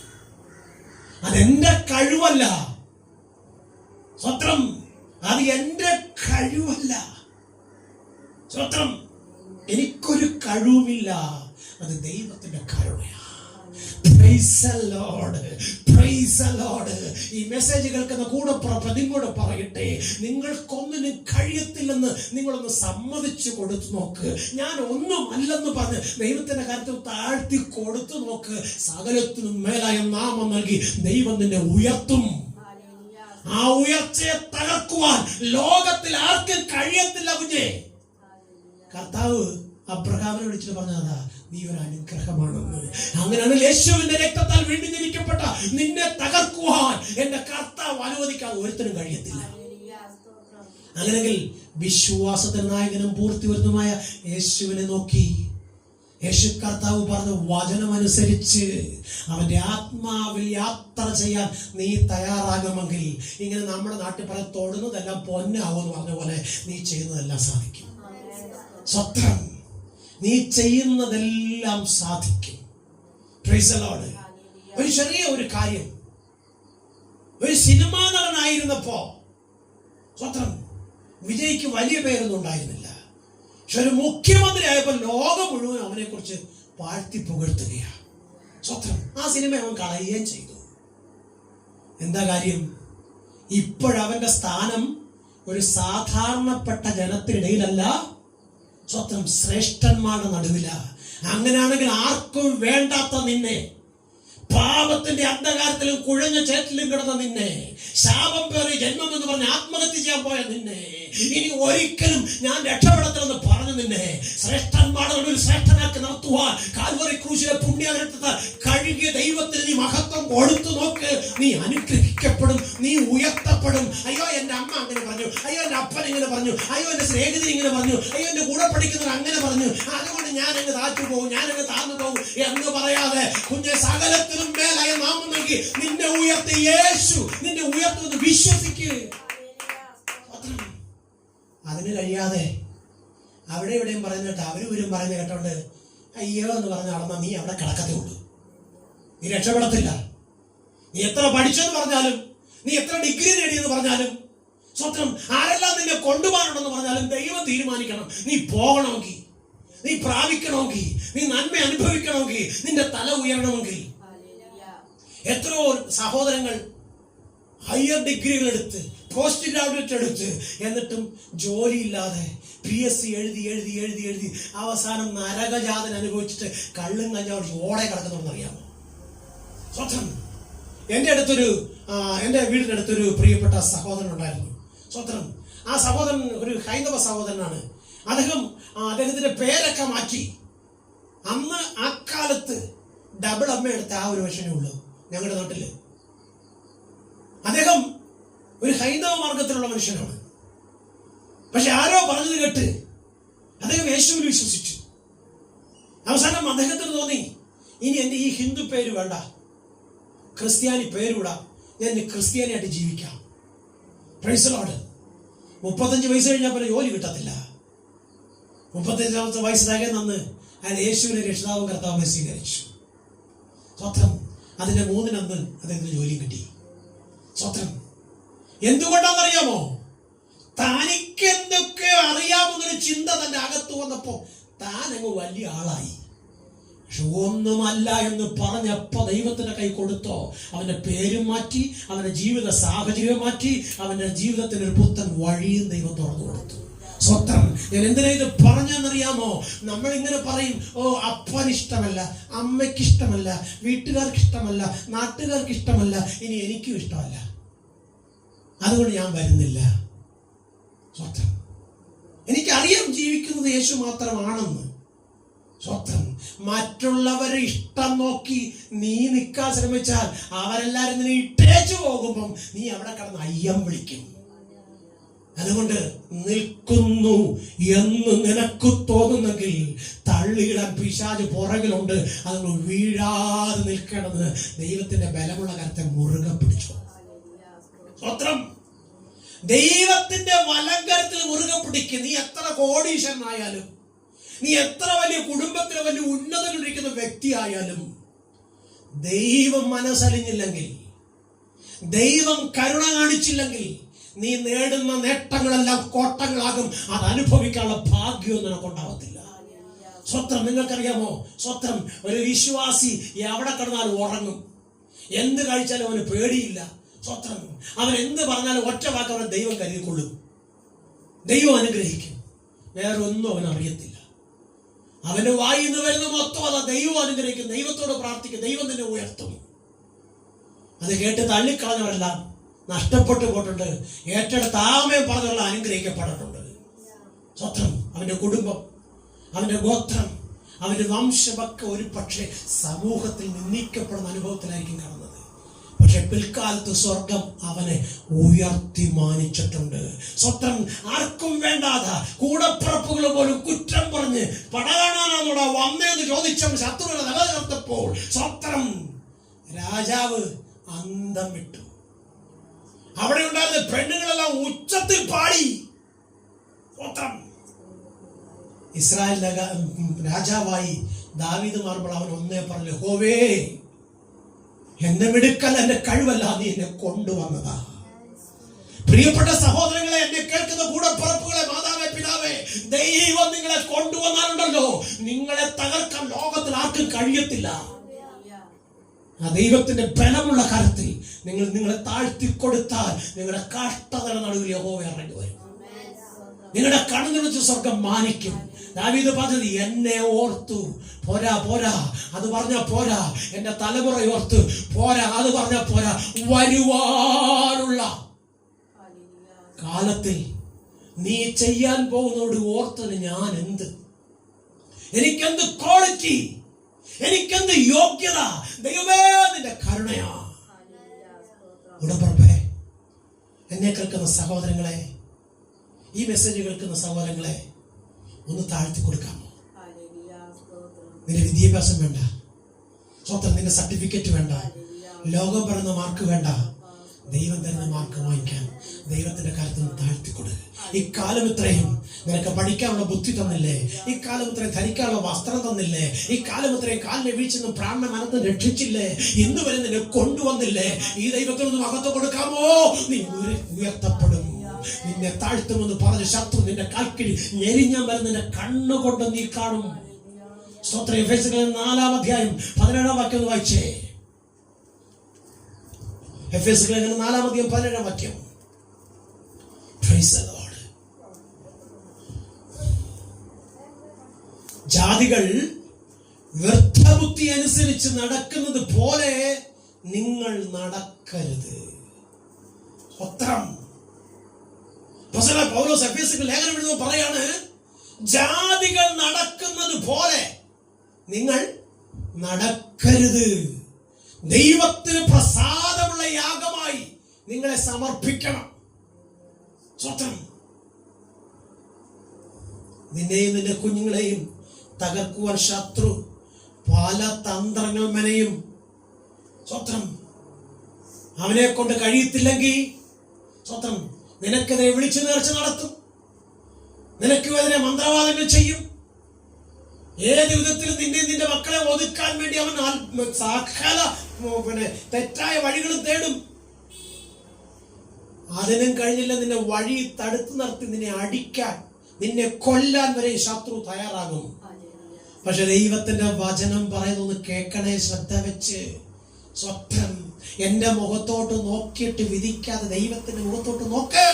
അതെന്റെ കഴിവല്ല. സ്വത്രം അത് എന്റെ കഴിവല്ല. സ്വത്രം എനിക്കൊരു കഴിവുമില്ല, അത് ദൈവത്തിന്റെ കരുണയാ. ഈ മെസ്സേജ് കേൾക്കുന്ന കൂടെ നിങ്ങളോട് പറയട്ടെ, നിങ്ങൾക്കൊന്നിനും കഴിയത്തില്ലെന്ന് നിങ്ങളൊന്ന് സമ്മതിച്ചു കൊടുത്തു നോക്ക്. ഞാൻ ഒന്നും അല്ലെന്ന് പറഞ്ഞ് ദൈവത്തിന്റെ കാര്യത്തിൽ താഴ്ത്തി കൊടുത്തു നോക്ക്. സകലത്തിനും മേലായ നാമം നൽകി ദൈവം നിന്നെ ഉയർത്തും. ആ ഉയർച്ചയെ തകർക്കുവാൻ ലോകത്തിൽ ആർക്കും കഴിയത്തില്ല. കുഞ്ഞെ, കർത്താവ് അബ്രഹാമിനെ വിളിച്ചിട്ട് പറഞ്ഞതാ, നീ ഒരു അനുഗ്രഹമാണെന്ന്. അങ്ങനെയാണ് യേശുവിന്റെ രക്തത്താൽ വീണ്ടെടുക്കപ്പെട്ട നിന്നെ തകർക്കുവാൻ എന്റെ കർത്താവ് അനുവദിക്കാതെ ഒരുത്തരും കഴിയത്തില്ല. അങ്ങനെങ്കിൽ വിശ്വാസത്തിന് നായകനും പൂർത്തിവരുന്നതുമായ യേശുവിനെ നോക്കി യേശു കർത്താവ് പറഞ്ഞ വചനമനുസരിച്ച് അവന്റെ ആത്മാവിൽ യാത്ര ചെയ്യാൻ നീ തയ്യാറാകുമെങ്കിൽ, ഇങ്ങനെ നമ്മുടെ നാട്ടിൽ പറയാൻ തൊടുന്നതെല്ലാം പൊന്നാവെന്ന് പറഞ്ഞ പോലെ നീ ചെയ്യുന്നതെല്ലാം സാധിക്കും. സ്വത്രം നീ ചെയ്യുന്നതെല്ലാം സാധിക്കും. Price the Lord. ഒരു ചെറിയ ഒരു കാര്യം, ഒരു സിനിമാ നടനായിരുന്നപ്പോ സ്വത്രം വിജയ്ക്ക് വലിയ പേരൊന്നും ഉണ്ടായിരുന്നില്ല. പക്ഷെ ഒരു മുഖ്യമന്ത്രി ആയപ്പോൾ ലോകം മുഴുവൻ അവനെ കുറിച്ച് വാഴ്ത്തി പുകഴ്ത്തുകയാണ്. സ്വത്രം ആ സിനിമ അവൻ കളയുകയും ചെയ്തു. എന്താ കാര്യം? ഇപ്പോഴവന്റെ സ്ഥാനം ഒരു സാധാരണപ്പെട്ട ജനത്തിനിടയിലല്ല, സ്വത്രം ശ്രേഷ്ഠന്മാരുടെ നടുവില. അങ്ങനെയാണെങ്കിൽ ആർക്കും വേണ്ടാത്ത നിന്നെ, പാപത്തിന്റെ അന്ധകാരത്തിലും കുഴഞ്ഞ ചേറ്റിലും കിടന്ന നിന്നെ, ശാപം പേറി ജന്മം എന്ന് പറഞ്ഞ് ആത്മഹത്യ ചെയ്യാൻ പോയ നിന്നെ, ഇനി ഒരിക്കലും ഞാൻ രക്ഷപ്പെടത്തില്ലെന്ന് പറഞ്ഞു നിന്നെ ശ്രേഷ്ഠന്മാരുടെ നടുവിൽ ശ്രേഷ്ഠനാക്കി നടത്തുവാൻ കാൽവറി ക്രൂശിലെ പുണ്യരക്തത്താൽ കഴുകിയ ദൈവത്തിന് നീ മഹത്വം കൊടുത്തു നോക്ക്. നീ അനുഗ്രഹിക്കപ്പെടും, നീ ഉയർത്തപ്പെടും. അയ്യോ എന്റെ അമ്മ അങ്ങനെ പറഞ്ഞു, അയ്യോ എന്റെ അപ്പൻ ഇങ്ങനെ പറഞ്ഞു, അയ്യോ എന്റെ സ്നേഹിതൻ ഇങ്ങനെ പറഞ്ഞു, അയ്യോ എന്റെ കൂടെ പഠിക്കുന്നവർ അങ്ങനെ പറഞ്ഞു, അതുകൊണ്ട് ഞാൻ അങ്ങ് താഴ്ത്തു പോകും, ഞാൻ അങ്ങ് താഴ്ന്നു പോകും എന്ന് പറയാതെ കുഞ്ഞെ, സകലത്തിനും മേലായ നാമം നൽകി നിന്നെ ഉയർത്തി യേശു നിന്നെ ഉയർത്തുമെന്ന് വിശ്വസിക്കുക. അതിന് കഴിയാതെ അവിടെ ഇവിടെയും പറയുന്ന കേട്ടോ, അവരും ഇവരും പറയുന്ന കേട്ടോണ്ട് അയ്യോ എന്ന് പറഞ്ഞ നടന്ന നീ അവിടെ കിടക്കത്തേ ഉള്ളൂ. നീ രക്ഷപ്പെടത്തില്ല. നീ എത്ര പഠിച്ചെന്ന് പറഞ്ഞാലും, നീ എത്ര ഡിഗ്രി നേടിയെന്ന് പറഞ്ഞാലും, സ്വത്രം ആരെല്ലാം നിന്നെ കൊണ്ടുപോകണമെന്ന് പറഞ്ഞാലും ദൈവം തീരുമാനിക്കണം. നീ പോകണമെങ്കിൽ, നീ പ്രാപിക്കണമെങ്കിൽ, നീ നന്മ അനുഭവിക്കണമെങ്കിൽ, നിന്റെ തല ഉയരണമെങ്കിൽ. എത്രയോ സഹോദരങ്ങൾ ഹയർ ഡിഗ്രികൾ എടുത്ത് പോസ്റ്റ് ഗ്രാജുവേറ്റ് എടുത്ത് എന്നിട്ടും ജോലിയില്ലാതെ PSC എഴുതി അവസാനം നരകജാതന അനുഭവിച്ചിട്ട് കള്ളും കഞ്ചാവ് ഓടെ കിടക്കുന്നുണ്ടെന്നറിയാമോ? സ്വന്തം എൻ്റെ വീടിൻ്റെ അടുത്തൊരു പ്രിയപ്പെട്ട സഹോദരൻ ഉണ്ടായിരുന്നു. സ്വന്തം ആ സഹോദരൻ ഒരു ഹൈന്ദവ സഹോദരനാണ്. അദ്ദേഹത്തിന്റെ പേരൊക്കെ മാറ്റി. അന്ന് അക്കാലത്ത് ഡബിൾ അമ്മ എടുത്ത ആ ഒരു വശനേ ഉള്ളൂ ഞങ്ങളുടെ നാട്ടില്. അദ്ദേഹം ഒരു ഹൈന്ദവ മാർഗത്തിലുള്ള മനുഷ്യനാണ്. പക്ഷെ ആരോ പറഞ്ഞത് കേട്ട് അദ്ദേഹം യേശുവിൽ വിശ്വസിച്ചു. അവസാനം അദ്ദേഹത്തിന് തോന്നി, ഇനി എൻ്റെ ഈ ഹിന്ദു പേര് വേണ്ട, ക്രിസ്ത്യാനി പേരൂടാ, ഞാൻ ക്രിസ്ത്യാനിയായിട്ട് ജീവിക്കാം. Price the Lord. 35 വയസ്സ് കഴിഞ്ഞാൽ പിന്നെ ജോലി കിട്ടത്തില്ല. 35 വയസ്സ് തികയെന്ന് അയാൾ യേശുവിനെ രക്ഷിതാവും കർത്താവും സ്വീകരിച്ചു. സ്വത്രം. അതിന്റെ 3 അദ്ദേഹത്തിന് ജോലി കിട്ടി. സ്വത്രം. എന്തുകൊണ്ടാണെന്നറിയാമോ? തനിക്ക് എന്തൊക്കെ അറിയാമെന്നൊരു ചിന്ത തന്റെ അകത്ത് വന്നപ്പോ താൻ അങ്ങ് വലിയ ആളായി. പക്ഷെ ഒന്നുമല്ല എന്ന് പറഞ്ഞപ്പോ ദൈവത്തിന്റെ കൈ കൊടുത്തോ, അവന്റെ പേരും മാറ്റി, അവന്റെ ജീവിത സാഹചര്യം മാറ്റി, അവന്റെ ജീവിതത്തിന് ഒരു പുത്തൻ വഴിയും ദൈവം തുറന്നു കൊടുത്തു. സ്വത്രം. ഞാൻ എന്തിനാ ഇത് പറഞ്ഞെന്നറിയാമോ? നമ്മൾ ഇങ്ങനെ പറയും, ഓ അപ്പന് ഇഷ്ടമല്ല, അമ്മയ്ക്ക് ഇഷ്ടമല്ല, വീട്ടുകാർക്ക് ഇഷ്ടമല്ല, നാട്ടുകാർക്ക് ഇഷ്ടമല്ല, ഇനി എനിക്കും ഇഷ്ടമല്ല, അതുകൊണ്ട് ഞാൻ വരുന്നില്ല. സ്വത്രം. എനിക്കറിയാം ജീവിക്കുന്നത് യേശു മാത്രമാണെന്ന്. സ്വത്രം. മറ്റുള്ളവരെ ഇഷ്ടം നോക്കി നീ നിൽക്കാൻ ശ്രമിച്ചാൽ അവരെല്ലാരും നിന്നെ ഇട്ടേച്ചു പോകുമ്പം നീ അവിടെ കിടന്ന് അയ്യം വിളിക്കും. അതുകൊണ്ട് നിൽക്കുന്നു എന്ന് നിനക്ക് തോന്നുന്നെങ്കിൽ തള്ളിയിടാൻ പിശാച് പുറകിലുണ്ട്. അതുകൊണ്ട് വീഴാതെ നിൽക്കേണ്ടത് ദൈവത്തിന്റെ ബലമുള്ള കരത്തെ മുറുകെ പിടിച്ചു. സ്വത്രം. ദൈവത്തിന്റെ വലങ്കരത്തിൽ മുറുകെ പിടിക്കും. നീ എത്ര കോടീശ്വരനായാലും, നീ എത്ര വലിയ കുടുംബത്തിലെ വലിയ ഉന്നതങ്ങളിരിക്കുന്ന വ്യക്തിയായാലും, ദൈവം മനസ്സലിഞ്ഞില്ലെങ്കിൽ, ദൈവം കരുണ കാണിച്ചില്ലെങ്കിൽ, നീ നേടുന്ന നേട്ടങ്ങളെല്ലാം കോട്ടങ്ങളാകും. അത് അനുഭവിക്കാനുള്ള ഭാഗ്യവും നിനക്കുണ്ടാവത്തില്ല. സ്വത്രം. നിങ്ങൾക്കറിയാമോ? സ്വത്രം. ഒരു വിശ്വാസി എവിടെ കിടന്നാലും ഉറങ്ങും. എന്ത് കഴിച്ചാലും അവന് പേടിയില്ല. സ്വത്രം. അവൻ എന്ത് പറഞ്ഞാലും ഒറ്റ വാക്ക് അവനെ ദൈവം കരുതിക്കൊള്ളും. ദൈവം അനുഗ്രഹിക്കും. വേറെ ഒന്നും അവൻ അറിയത്തില്ല. അവന്റെ വായിൽ നിന്ന് വരുന്ന മൊത്തം അതാ ദൈവം അനുഗ്രഹിക്കും. ദൈവത്തോട് പ്രാർത്ഥിക്കും, ദൈവം നിന്നെ ഉയർത്തും. അത് കേട്ട് തള്ളിക്കളഞ്ഞവരെല്ലാം നഷ്ടപ്പെട്ടു പോയിട്ടുണ്ട്. ഏറ്റെടുത്ത ആമയം പറഞ്ഞുള്ള അനുഗ്രഹിക്കപ്പെട്ടിട്ടുണ്ട്. സ്വത്രം. അവന്റെ കുടുംബം, അവന്റെ ഗോത്രം, അവന്റെ വംശമൊക്കെ ഒരു പക്ഷേ സമൂഹത്തിൽ നിന്ദിക്കപ്പെടുന്ന അനുഭവത്തിലായിരിക്കും കാണുന്നത്. പക്ഷെ പിൽക്കാലത്ത് സ്വർഗം അവനെ ഉയർത്തി മാനിച്ചിട്ടുണ്ട്. സ്വത്രം. ആർക്കും വേണ്ടാതെ കൂടപ്പിറപ്പുകൾ പോലും കുറ്റം പറഞ്ഞ് പട കാണാനാണോടാ വന്നേന്ന് ചോദിച്ച ശത്രുക്കളെ നിലനിർത്തപ്പോൾ സ്വത്രം രാജാവ് അന്തം വിട്ടു. അവിടെ ഉണ്ടായിരുന്ന പെണ്ണുങ്ങളെല്ലാം ഉച്ചത്തിൽ പാടി. സ്വത്രം. ഇസ്രായേൽ രാജാവായി ദാവീദ് മാറുമ്പോൾ അവൻ ഒന്നേ പറഞ്ഞു, യഹോവേ, എന്നെ മിടുക്കല്ല, എന്റെ കഴിവല്ല, നീ എന്നെ കൊണ്ടുവന്നതാ. പ്രിയപ്പെട്ട സഹോദരങ്ങളെ, എന്നെ കേൾക്കുന്ന കൂടപ്പിറപ്പുകളെ, മാതാവേ, പിതാവേ, ദൈവം നിങ്ങളെ കൊണ്ടുവന്നാലുണ്ടല്ലോ, നിങ്ങളെ തകർക്കാൻ ലോകത്തിൽ ആർക്കും കഴിയത്തില്ല. ആ ദൈവത്തിന്റെ ബലമുള്ള കരത്തിൽ നിങ്ങളെ താഴ്ത്തിക്കൊടുത്താൽ നിങ്ങളുടെ കഷ്ടതയുടെ നടുവിൽ യഹോവ ഇറങ്ങി വരും. നിങ്ങളുടെ കണ്ണുനിറച്ച് സ്വർഗം മാനിക്കും. ദാവീദ് പറഞ്ഞത്, എന്നെ ഓർത്തു. പോരാ പോരാ, അത് പറഞ്ഞ പോരാ. എന്റെ തലമുറ ഓർത്ത് പോരാ, അത് പറഞ്ഞ പോരാ. വരുവാനുള്ള കാലത്തിൽ നീ ചെയ്യാൻ പോകുന്നതോട് ഓർത്തത് ഞാൻ എന്ത്, എനിക്കെന്ത് ക്വാളിറ്റി, എനിക്കെന്ത് യോഗ്യത. ദൈവമേ, നിന്റെ കരുണയാ. ഉടമ്പറപ്പേ, എന്നെ കേൾക്കുന്ന സഹോദരങ്ങളെ, ഈ മെസ്സേജ് കേൾക്കുന്ന സഹോദരങ്ങളെ, ഒന്ന് താഴ്ത്തി കൊടുക്കാമോ? നിന്റെ വിദ്യാഭ്യാസം വേണ്ട, സ്വന്തം നിന്റെ സർട്ടിഫിക്കറ്റ് വേണ്ട, ലോകം പറയുന്ന മാർക്ക് വേണ്ട, ദൈവം തരുന്ന മാർക്ക് വാങ്ങിക്കാൻ ദൈവത്തിന്റെ കാര്യത്തിൽ താഴ്ത്തിക്കൊടു. ഇക്കാലം ഇത്രയും നിനക്ക് പഠിക്കാനുള്ള ബുദ്ധി തന്നില്ലേ? ഇക്കാലം ഇത്രയും ധരിക്കാനുള്ള വസ്ത്രം തന്നില്ലേ? ഇക്കാലം ഇത്രയും കാലിനെ വീഴ്ചെന്നും പ്രാണ മനത്ത് രക്ഷിച്ചില്ലേ? ഇന്ന് വരെ നിന്നെ കൊണ്ടുവന്നില്ലേ? ഈ ദൈവത്തിനൊന്നും അകത്ത് കൊടുക്കാമോ? നീ ഉയർത്തപ്പെടും. നിന്നെ താഴ്ത്തുമെന്ന് പറഞ്ഞ ശത്രു നിന്റെ കാൽക്കിഴി ഞെരിഞ്ഞാൻ വരെ നിന്റെ കണ്ണുകൊണ്ട് നീ കാണും. സ്തോത്രം. എഫേസ്യർ 4-ാം അധ്യായം 17-ാം വാക്യം വായിച്ചേ. എഫേസ്യർ 4-ാം അധ്യായം 17-ാം വാക്യം. Praise the Lord. ജാതികൾ വ്യർത്ഥബുദ്ധി അനുസരിച്ച് നടക്കുന്നത് പോലെ നിങ്ങൾ നടക്കരുത്. ഉത്തരം പൗലോസ് എഫേസ്യർക്ക് ലേഖനം എഴുതുമ്പോൾ പറയാണ്, ജാതികൾ നടക്കുന്നത് പോലെ നിങ്ങൾ നടക്കരുത്. ദൈവത്തിന് പ്രസാദമുള്ള യാഗമായി നിങ്ങളെ സമർപ്പിക്കണം. സ്വത്രം നിന്നെയും നിന്റെ കുഞ്ഞുങ്ങളെയും തകർക്കുവാൻ ശത്രു പല തന്ത്രങ്ങൾ മെനയും. സ്വത്രം അവനെ കൊണ്ട് കഴിയത്തില്ലെങ്കിൽ സ്വത്രം നിനക്കെതിരെ വിളിച്ചു നേർച്ച നടത്തും, നിനക്കെതിരെ മന്ത്രവാദങ്ങൾ ചെയ്യും. ഏത് വിധത്തിൽ നിന്റെ മക്കളെ ഒതുക്കാൻ വേണ്ടി അവൻ സകല തെറ്റായ വഴികളും തേടും. അതിനും കഴിഞ്ഞില്ല, നിന്നെ വഴി തടുത്തു നിർത്തി നിന്നെ അടിക്കാൻ, നിന്നെ കൊല്ലാൻ വരെ ശത്രു തയ്യാറാകും. പക്ഷെ ദൈവത്തിന്റെ വചനം പറയുന്നത് കേൾക്കണേ, ശ്രദ്ധ വെച്ച്. സ്വപ്നം എന്റെ മുഖത്തോട്ട് നോക്കിയിട്ട് വിധിക്കാതെ ദൈവത്തിന്റെ മുഖത്തോട്ട് നോക്ക്.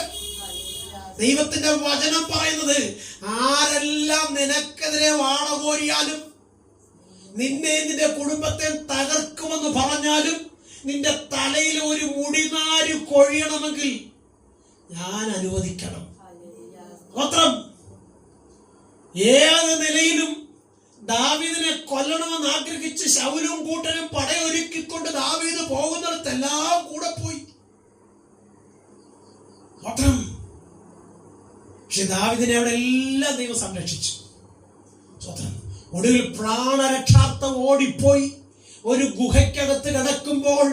ദൈവത്തിന്റെ വചനം പറയുന്നത്, ആരെല്ലാം നിനക്കെതിരെ വാട കോരിയാലും, നിന്നെ നിന്റെ കുടുംബത്തെ തകർക്കുമെന്ന് പറഞ്ഞാലും, നിന്റെ തലയിൽ ഒരു മുടിനാര് കൊഴിയണമെങ്കിൽ ഞാൻ അനുവദിക്കണം. മാത്രം ഏത് നിലയിലും ദാവീദിനെ കൊല്ലണമെന്ന് ആഗ്രഹിച്ച് ശൗലും കൂട്ടനും പടയൊരുക്കിക്കൊണ്ട് ദാവീദ് പോകുന്നിടത്തെല്ലാം കൂടെ പോയി. മാത്രം പക്ഷെ ദാവീദിനെ അവിടെ എല്ലാം ദൈവം സംരക്ഷിച്ചു. സ്വത്രം ഒടുവിൽ പ്രാണരക്ഷാർത്ഥം ഓടിപ്പോയി ഒരു ഗുഹയ്ക്കകത്ത് കിടക്കുമ്പോൾ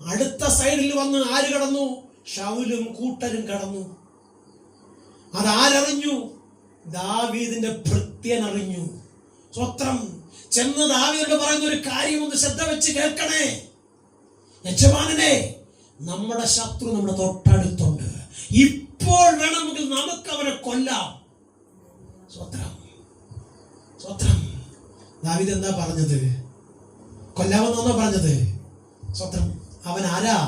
അടുത്ത സൈഡിൽ വന്ന് ആര് കടന്നു? ശൗലും കൂട്ടരും കടന്നു. അതാരറിഞ്ഞു? ദാവീദിന്റെ ഭൃത്യൻ അറിഞ്ഞു. സ്വത്രം ചെന്ന് ദാവീദിനോട് പറയുന്ന ഒരു കാര്യം ഒന്ന് ശ്രദ്ധ വെച്ച് കേൾക്കണേ. യജമാനനെ, നമ്മുടെ ശത്രു നമ്മുടെ തൊട്ടടുത്തുണ്ട്, ഇപ്പോൾ വേണമെങ്കിൽ നമുക്ക് അവനെ കൊല്ലാം. സ്വത്രം സ്വത്രം ദാവീദ് എന്താ പറഞ്ഞത്? കൊല്ലാമെന്നാണോ പറഞ്ഞത്? സ്വത്രം അവൻ ആരാ?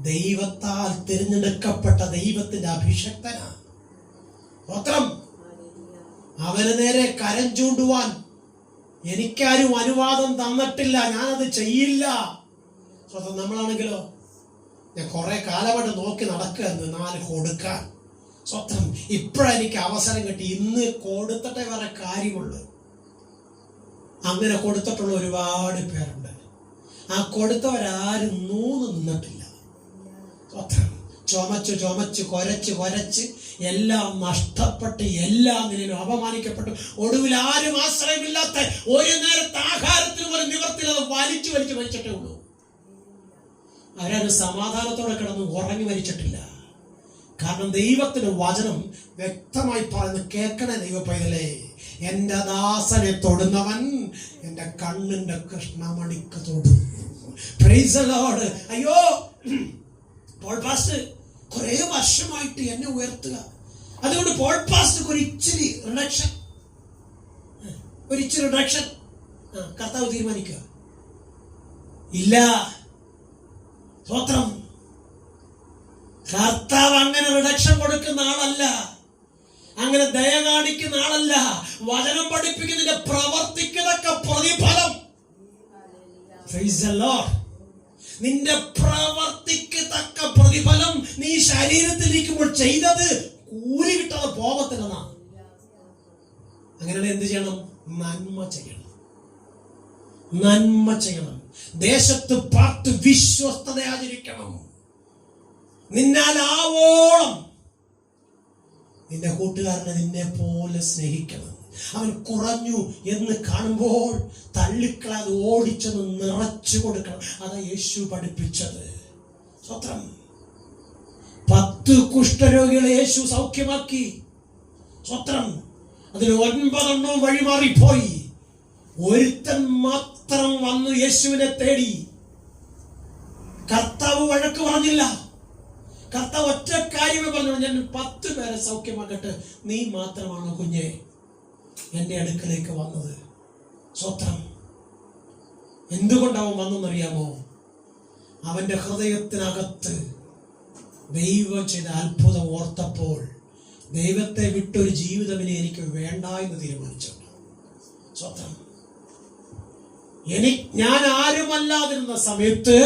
ദൈവത്താൽ തിരഞ്ഞെടുക്കപ്പെട്ട ദൈവത്തിന്റെ അഭിഷക്തനാ. സ്വത്രം അവന് നേരെ കരം ചൂണ്ടുവാൻ എനിക്കാരും അനുവാദം തന്നിട്ടില്ല, ഞാനത് ചെയ്യില്ല. സ്വന്തം നമ്മളാണെങ്കിലോ, ഞാൻ കുറെ കാലമായിട്ട് നോക്കി നടക്കുകയെന്ന് 4 കൊടുക്കാൻ. സ്വന്തം ഇപ്പോഴെനിക്ക് അവസരം കിട്ടി, ഇന്ന് കൊടുത്തിട്ടേ വേറെ കാര്യമുള്ളൂ. അങ്ങനെ കൊടുത്തിട്ടുള്ള ഒരുപാട് പേരുണ്ട്. ആ കൊടുത്തവരാരും നിന്നിട്ടില്ല. സ്വന്തം ചുമച്ച് കുരച്ച് എല്ലാം നഷ്ടപ്പെട്ട് എല്ലാ നിലയിലും അപമാനിക്കപ്പെട്ടു. ഒടുവിൽ ആരും ആശ്രയമില്ലാത്ത ഒരു നേരത്തെ ആഹാരത്തിന് പോലും നിവർത്തില്ലാതെ വലിച്ചു മരിച്ചിട്ടേ ഉള്ളൂ. അവരാരും സമാധാനത്തോടെ കിടന്ന് ഉറങ്ങി മരിച്ചിട്ടില്ല. കാരണം ദൈവത്തിന്റെ വചനം വ്യക്തമായി പറയുന്നു, കേൾക്കണേ ദൈവ പൈതലേ, എന്റെ ദാസനെ തൊടുന്നവൻ എന്റെ കണ്ണിന്റെ കൃഷ്ണമണിക്ക് തൊടും. Praise the Lord. അയ്യോ, പോൾ പാസ്റ്റർ കുറെ വർഷമായിട്ട് എന്നെ ഉയർത്തുക, അതുകൊണ്ട് പോൾ പാസ്റ്റർക്ക് ഒരു ഇച്ചിരി റിഡക്ഷൻ കർത്താവ് തീരുമാനിക്കുക ഇല്ല. സ്വത്രം കർത്താവ് അങ്ങനെ റിഡക്ഷൻ കൊടുക്കുന്ന ആളല്ല, അങ്ങനെ ദയ കാണിക്കുന്ന ആളല്ല. വചനം പഠിപ്പിക്കുന്നതിന്റെ പ്രവർത്തിക്കതൊക്കെ പ്രതിഫലം. Price the Lord. നിന്റെ പ്രവർത്തിക്ക് തക്ക പ്രതിഫലം നീ ശരീരത്തിലിരിക്കുമ്പോൾ ചെയ്തത് കൂലി കിട്ടാതെ പോകത്തില്ലെന്നാണ്. അങ്ങനെ എന്ത് ചെയ്യണം? നന്മ ചെയ്യണം. ദേശത്ത് പാർത്ത് വിശ്വസ്തത ആചരിക്കണം. നിന്നാലാവോളം നിന്റെ കൂട്ടുകാരനെ നിന്നെ പോലെ സ്നേഹിക്കണം. അവൻ കുറഞ്ഞു എന്ന് കാണുമ്പോൾ തള്ളിക്കളാതെ ഓടിച്ചെന്ന് നിറച്ചു കൊടുക്കണം. അതാ യേശു പഠിപ്പിച്ചത്. സ്വത്രം 10 കുഷ്ഠരോഗികളെ യേശു സൗഖ്യമാക്കി. സ്വത്രം അതിൽ 9 വഴിമാറിപ്പോയി. ഒരുത്തൻ മാത്രം വന്നു യേശുവിനെ തേടി. കർത്താവ് വഴക്ക് പറഞ്ഞില്ല. കർത്താവ് ഒറ്റ കാര്യമേ പറഞ്ഞു, ഞാൻ 10 പേരെ സൗഖ്യമാക്കട്ടെ, നീ മാത്രമാണ് കുഞ്ഞെ എന്റെ അടുക്കലേക്ക് വന്നത്. സ്വത്രം എന്തുകൊണ്ട് അവൻ വന്നെന്നറിയാമോ? അവന്റെ ഹൃദയത്തിനകത്ത് ദൈവം ചെയ്ത അത്ഭുതം ഓർത്തപ്പോൾ ദൈവത്തെ വിട്ടൊരു ജീവിതം ഇനി എനിക്ക് വേണ്ട എന്ന് തീരുമാനിച്ചു. സ്വന്തം ഞാൻ ആരുമല്ലാതിരുന്ന സമയത്ത്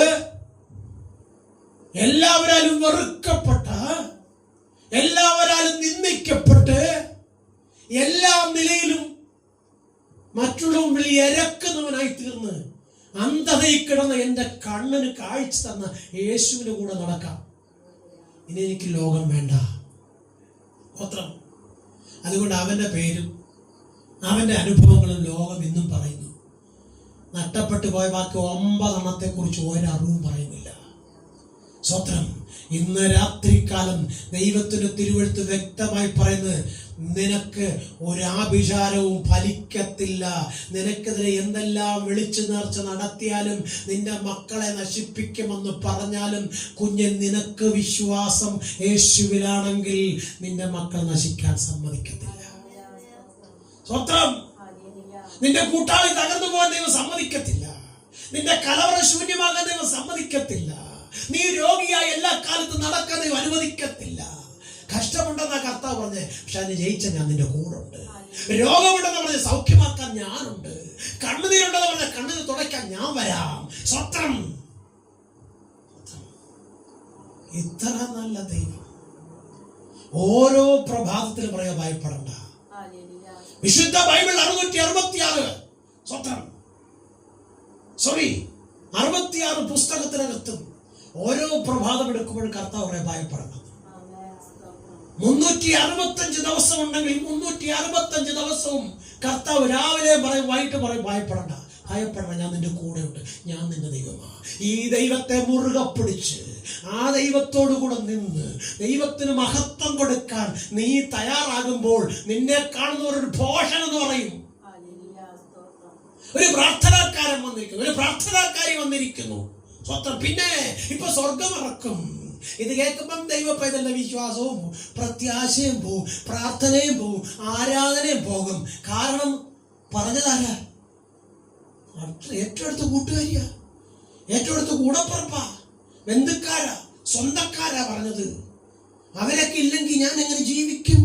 എല്ലാവരാലും വെറുക്കപ്പെട്ട, എല്ലാവരാലും നിന്ദിക്കപ്പെട്ട്, എല്ലാ നിലയിലും മറ്റുള്ള മുമ്പിൽ ഇരക്കുന്നവനായി തീർന്ന് അന്ധതയിൽ കിടന്ന എൻ്റെ കണ്ണിന് കാഴ്ച തന്ന യേശുവിന്റെ കൂടെ നടക്കാം. ഇനി എനിക്ക് ലോകം വേണ്ട. മാത്രം അതുകൊണ്ട് അവന്റെ പേരും അവന്റെ അനുഭവങ്ങളും ലോകം ഇന്നും പറയുന്നു. നഷ്ടപ്പെട്ടു പോയ ബാക്കി 9 എണ്ണത്തെ കുറിച്ച് ഒരറിവും പറയുന്നില്ല. സ്വത്രം ഇന്ന് രാത്രികാലം ദൈവത്തിന്റെ തിരുവെഴുത്ത് വ്യക്തമായി പറയുന്നത്, നിനക്ക് ഒരാഭിചാരവും ഫലിക്കത്തില്ല. നിനക്കെതിരെ എന്തെല്ലാം വിളിച്ചു നേർച്ച നടത്തിയാലും, നിന്റെ മക്കളെ നശിപ്പിക്കുമെന്ന് പറഞ്ഞാലും, കുഞ്ഞെ നിനക്ക് വിശ്വാസം യേശുവിലാണെങ്കിൽ നിന്റെ മക്കൾ നശിക്കാൻ സമ്മതിക്കത്തില്ല. സ്വത്രം നിന്റെ കൂട്ടാളി തകർന്നു പോകാൻ ദൈവം സമ്മതിക്കത്തില്ല. നിന്റെ കലവറ ശൂന്യമാകാൻ ദൈവം സമ്മതിക്കത്തില്ല. നീ രോഗിയായി എല്ലാ കാലത്തും നടക്കാൻ ദൈവം അനുവദിക്കത്തില്ല. കഷ്ടമുണ്ടെന്നാ കർത്താവ് പറഞ്ഞേ, പക്ഷെ അതിന് ജയിച്ച ഞാൻ നിന്റെ കൂടെ ഉണ്ട്. രോഗമുണ്ടെന്ന് പറഞ്ഞ് സൗഖ്യമാക്കാൻ ഞാനുണ്ട്. കണ്ണുനീരുണ്ടെന്ന് പറഞ്ഞ കണ്ണുനീർ തുടയ്ക്കാൻ ഞാൻ വരാം. സ്വത്രം ഇത്ര നല്ല ദൈവം ഓരോ പ്രഭാതത്തിലും പറയാ, ഭയപ്പെടണ്ട. വിശുദ്ധ ബൈബിൾ 666 സ്വത്രം 66 പുസ്തകത്തിനകത്തും ഓരോ പ്രഭാതം എടുക്കുമ്പോഴും കർത്താവ് പറയാ, ഭയപ്പെടണം. 365 ദിവസം ഉണ്ടെങ്കിൽ 365 ദിവസവും കർത്താവ് രാവിലെ പറയും, വൈകിട്ട് പറയും, ഭയപ്പെടണ്ട, ഭയപ്പെടണം, ഞാൻ നിന്റെ കൂടെ ഉണ്ട്, ഞാൻ നിന്റെ ദൈവമാണ്. ഈ ദൈവത്തെ മുറുകെ പിടിച്ച് ആ ദൈവത്തോടു കൂടെ നിന്ന് ദൈവത്തിന് മഹത്വം കൊടുക്കാൻ നീ തയ്യാറാകുമ്പോൾ നിന്നെ കാണുന്നവരൊരു ഭോഷൻ എന്ന് പറയും. ഒരു പ്രാർത്ഥനാക്കാരൻ വന്നിരിക്കുന്നു, ഒരു പ്രാർത്ഥനാക്കാരി വന്നിരിക്കുന്നു. സ്വന്തം പിന്നെ ഇപ്പൊ സ്വർഗം ഇറക്കും. ഇത് കേൾക്കുമ്പം ദൈവ പൈതലിന്റെ വിശ്വാസവും പ്രത്യാശയും പോവും, പ്രാർത്ഥനയും പോവും, ആരാധനയും പോകും. കാരണം പറഞ്ഞതാരാ? ഏറ്റവും അടുത്ത കൂട്ടുകാരിയാ, ഏറ്റവും അടുത്ത കൂടപ്പുറപ്പാ, ബന്ധുക്കാരാ, സ്വന്തക്കാരാ പറഞ്ഞത്. അവരൊക്കെ ഇല്ലെങ്കിൽ ഞാൻ എങ്ങനെ ജീവിക്കും?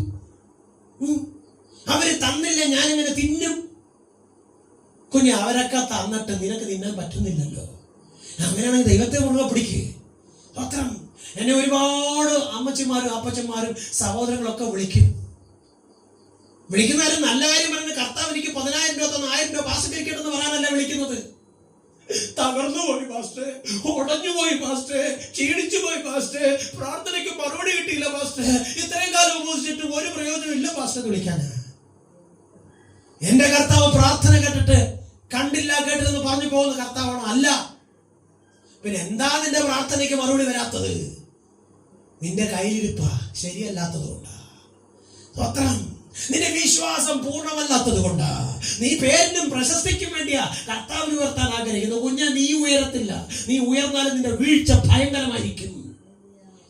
അവര് തന്നില്ല, ഞാൻ എങ്ങനെ തിന്നും? കുഞ്ഞ്, അവരൊക്കെ തന്നിട്ട് നിനക്ക് തിന്നാൻ പറ്റുന്നില്ലല്ലോ. അങ്ങനെയാണെങ്കിൽ ദൈവത്തെ മുറുകെ പിടിക്ക്. പത്രം എന്നെ ഒരുപാട് അമ്മച്ചിമാരും അപ്പച്ചന്മാരും സഹോദരങ്ങളൊക്കെ വിളിക്കുന്നവരും നല്ല കാര്യം പറഞ്ഞ്, കർത്താവ് എനിക്ക് 10,000 രൂപ തന്ന 1000 രൂപ പാസ്കരിക്കണമെന്ന് പറയാനല്ല വിളിക്കുന്നത്. തകർന്നു പോയി പാസ്റ്റേ, ഉടഞ്ഞു പോയി പാസ്റ്റേ, ക്ഷീണിച്ചു പോയി പാസ്റ്റേ, പ്രാർത്ഥനയ്ക്ക് മറുപടി കിട്ടിയില്ല പാസ്റ്റേ, ഇത്രയും കാലം ഉപസിച്ചിട്ട് ഒരു പ്രയോജനം ഇല്ല പാസ്റ്റേ വിളിക്കാന്. എന്റെ കർത്താവ് പ്രാർത്ഥന കേട്ടിട്ട് കണ്ടില്ല കേട്ടില്ലെന്ന് പറഞ്ഞു പോകുന്ന കർത്താവാണോ? അല്ല. പിന്നെ എന്താ നിന്റെ പ്രാർത്ഥനയ്ക്ക് മറുപടി വരാത്തത്? നിന്റെ കയ്യിലിരിപ്പ ശരിയല്ലാത്തത് കൊണ്ടാ. സ്വത്രം നിന്റെ വിശ്വാസം പൂർണ്ണമല്ലാത്തത് കൊണ്ടാ. നീ പേരിനും പ്രശസ്തിക്കും വേണ്ടിയാ കർത്താവിന് ഉയർത്താൻ ആഗ്രഹിക്കുന്നു. കുഞ്ഞ, നീ ഉയരത്തില്ല. നീ ഉയർന്നാലും നിന്റെ വീഴ്ച ഭയങ്കരമായിരിക്കും.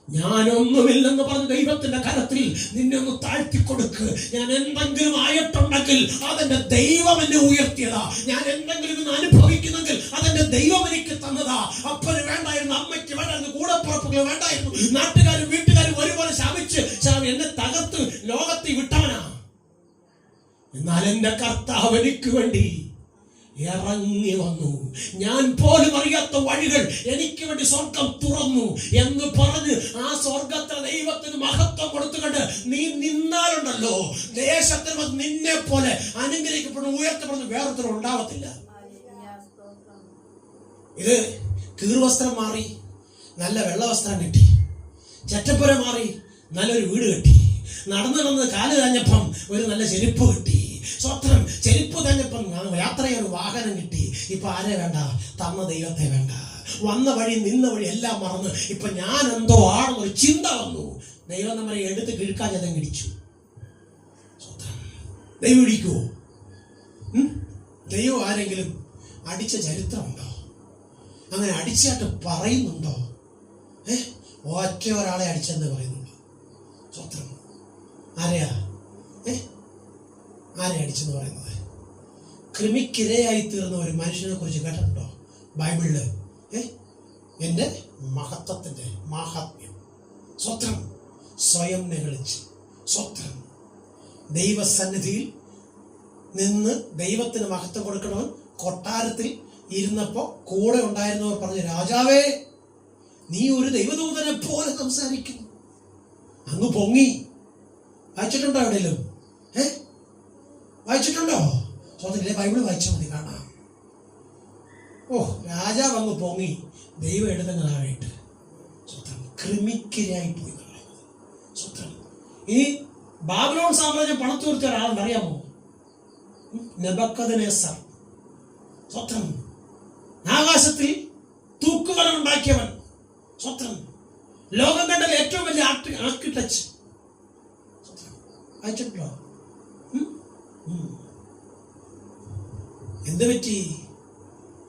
ഞാനൊന്നുമില്ലെന്ന് പറഞ്ഞ് ദൈവത്തിന്റെ കരത്തിൽ നിന്നെ ഒന്ന് താഴ്ത്തിക്കൊടുക്ക്. ഞാൻ എന്തെങ്കിലും ആയിട്ടുണ്ടെങ്കിൽ അതെന്റെ ദൈവം എന്നെ ഉയർത്തിയതാ. ഞാൻ എന്തെങ്കിലും ഇന്ന് അനുഭവിക്കുന്നെങ്കിൽ അതെന്റെ ദൈവം എനിക്ക് തന്നതാ. അപ്പന് വേണ്ടായിരുന്നു, അമ്മയ്ക്ക് വേണ്ടായിരുന്നു, കൂടപ്പുറപ്പുകൾ വേണ്ടായിരുന്നു, നാട്ടുകാരും വീട്ടുകാരും ഒരുപോലെ ശാപിച്ച് എന്നെ തകർത്ത് ലോകത്തിൽ വിട്ടവനാ. എന്നാൽ എന്റെ കർത്താവ് എനിക്ക് വേണ്ടി ഇറങ്ങി വന്നു. ഞാൻ പോലും അറിയാത്ത വഴികൾ എനിക്ക് വേണ്ടി സ്വർഗം തുറന്നു എന്ന് പറഞ്ഞ് ആ സ്വർഗത്തെ ദൈവത്തിന് മഹത്വം കൊടുത്തുകൊണ്ട് നീ നിന്നാലുണ്ടല്ലോ, ദേശത്തിന് നിന്നെ പോലെ അനുഗ്രഹിക്കപ്പെടുന്ന ഉയർത്തപ്പെടുന്ന വേറൊരുത്തരും ഉണ്ടാവത്തില്ല. ഇത് കീർവസ്ത്രം മാറി നല്ല വെള്ളവസ്ത്രം കിട്ടി, ചെറ്റപ്പുര മാറി നല്ലൊരു വീട് കെട്ടി, നടന്ന് കാല് തഞ്ഞപ്പം ഒരു നല്ല ചെരുപ്പ് കിട്ടി, സ്വത്രം ചെരുപ്പ് തഞ്ഞപ്പം യാത്ര ചെയ്യാൻ ഒരു വാഹനം കിട്ടി. ഇപ്പൊ ആരെ വേണ്ട? തന്ന ദൈവത്തെ വേണ്ട. വന്ന വഴി നിന്ന വഴി എല്ലാം മറന്ന് ഇപ്പൊ ഞാൻ എന്തോ ആണെന്നൊരു ചിന്ത വന്നു. ദൈവം നമ്മളെ എടുത്ത് കിഴക്കാൻ ജലം കിടിച്ചു. ദൈവം ഇടിക്കുവോ? ദൈവം ആരെങ്കിലും അടിച്ച ചരിത്രമുണ്ടോ? അങ്ങനെ അടിച്ചായിട്ട് പറയുന്നുണ്ടോ? ഒറ്റ ഒരാളെ അടിച്ചെന്ന് പറയുന്നുണ്ടോ? സ്വത്രം ആരെയാ? ആരെ അടിച്ചെന്ന് പറയുന്നത്? കൃമിക്കിരയായി തീർന്ന ഒരു മനുഷ്യനെ കുറിച്ച് കേട്ടിട്ടുണ്ടോ ബൈബിളില്? എന്റെ മഹത്വത്തിന്റെ മാഹാത്മ്യം സ്വത്രം. സ്വയം നിഗളിച്ച്. സ്വത്രം. ദൈവസന്നിധിയിൽ നിന്ന് ദൈവത്തിന് മഹത്വം കൊടുക്കണവൻ കൊട്ടാരത്തിൽ ഇരുന്നപ്പോ കൂടെ ഉണ്ടായിരുന്നവർ പറഞ്ഞു, രാജാവേ, നീ ഒരു ദൈവദൂതനെ പോലെ സംസാരിക്കുന്നു. അങ്ങ് പൊങ്ങി. വായിച്ചിട്ടുണ്ടോ എവിടെയെങ്കിലും? വായിച്ചിട്ടുണ്ടോ? സ്വതന്ത്രേ ബൈബിള് വായിച്ചാൽ മതി, കാണാം. ഓ, രാജാവ് അങ്ങ് പൊങ്ങി, ദൈവം എടുത്തങ്ങനായിട്ട്. സ്വത്രം. ക്രിമിക്കിരായി പോയി എന്ന് പറയുന്നത്. സ്വത്രം. ഈ ബാബിലോൺ സാമ്രാജ്യം പണത്തുകൊടുത്ത ഒരാളുണ്ട്, അറിയാമോ? നെബൂഖദ്നേസർ. സ്വത്രം. ആകാശത്തിൽ തൂക്കുവലം ഉണ്ടാക്കിയവൻ. സ്വത്രം. ലോകം കണ്ടത് ഏറ്റവും വലിയ ആർക്കിടെക്ട്. അയച്ചിട്ടുണ്ടോ? എന്ത് പറ്റി?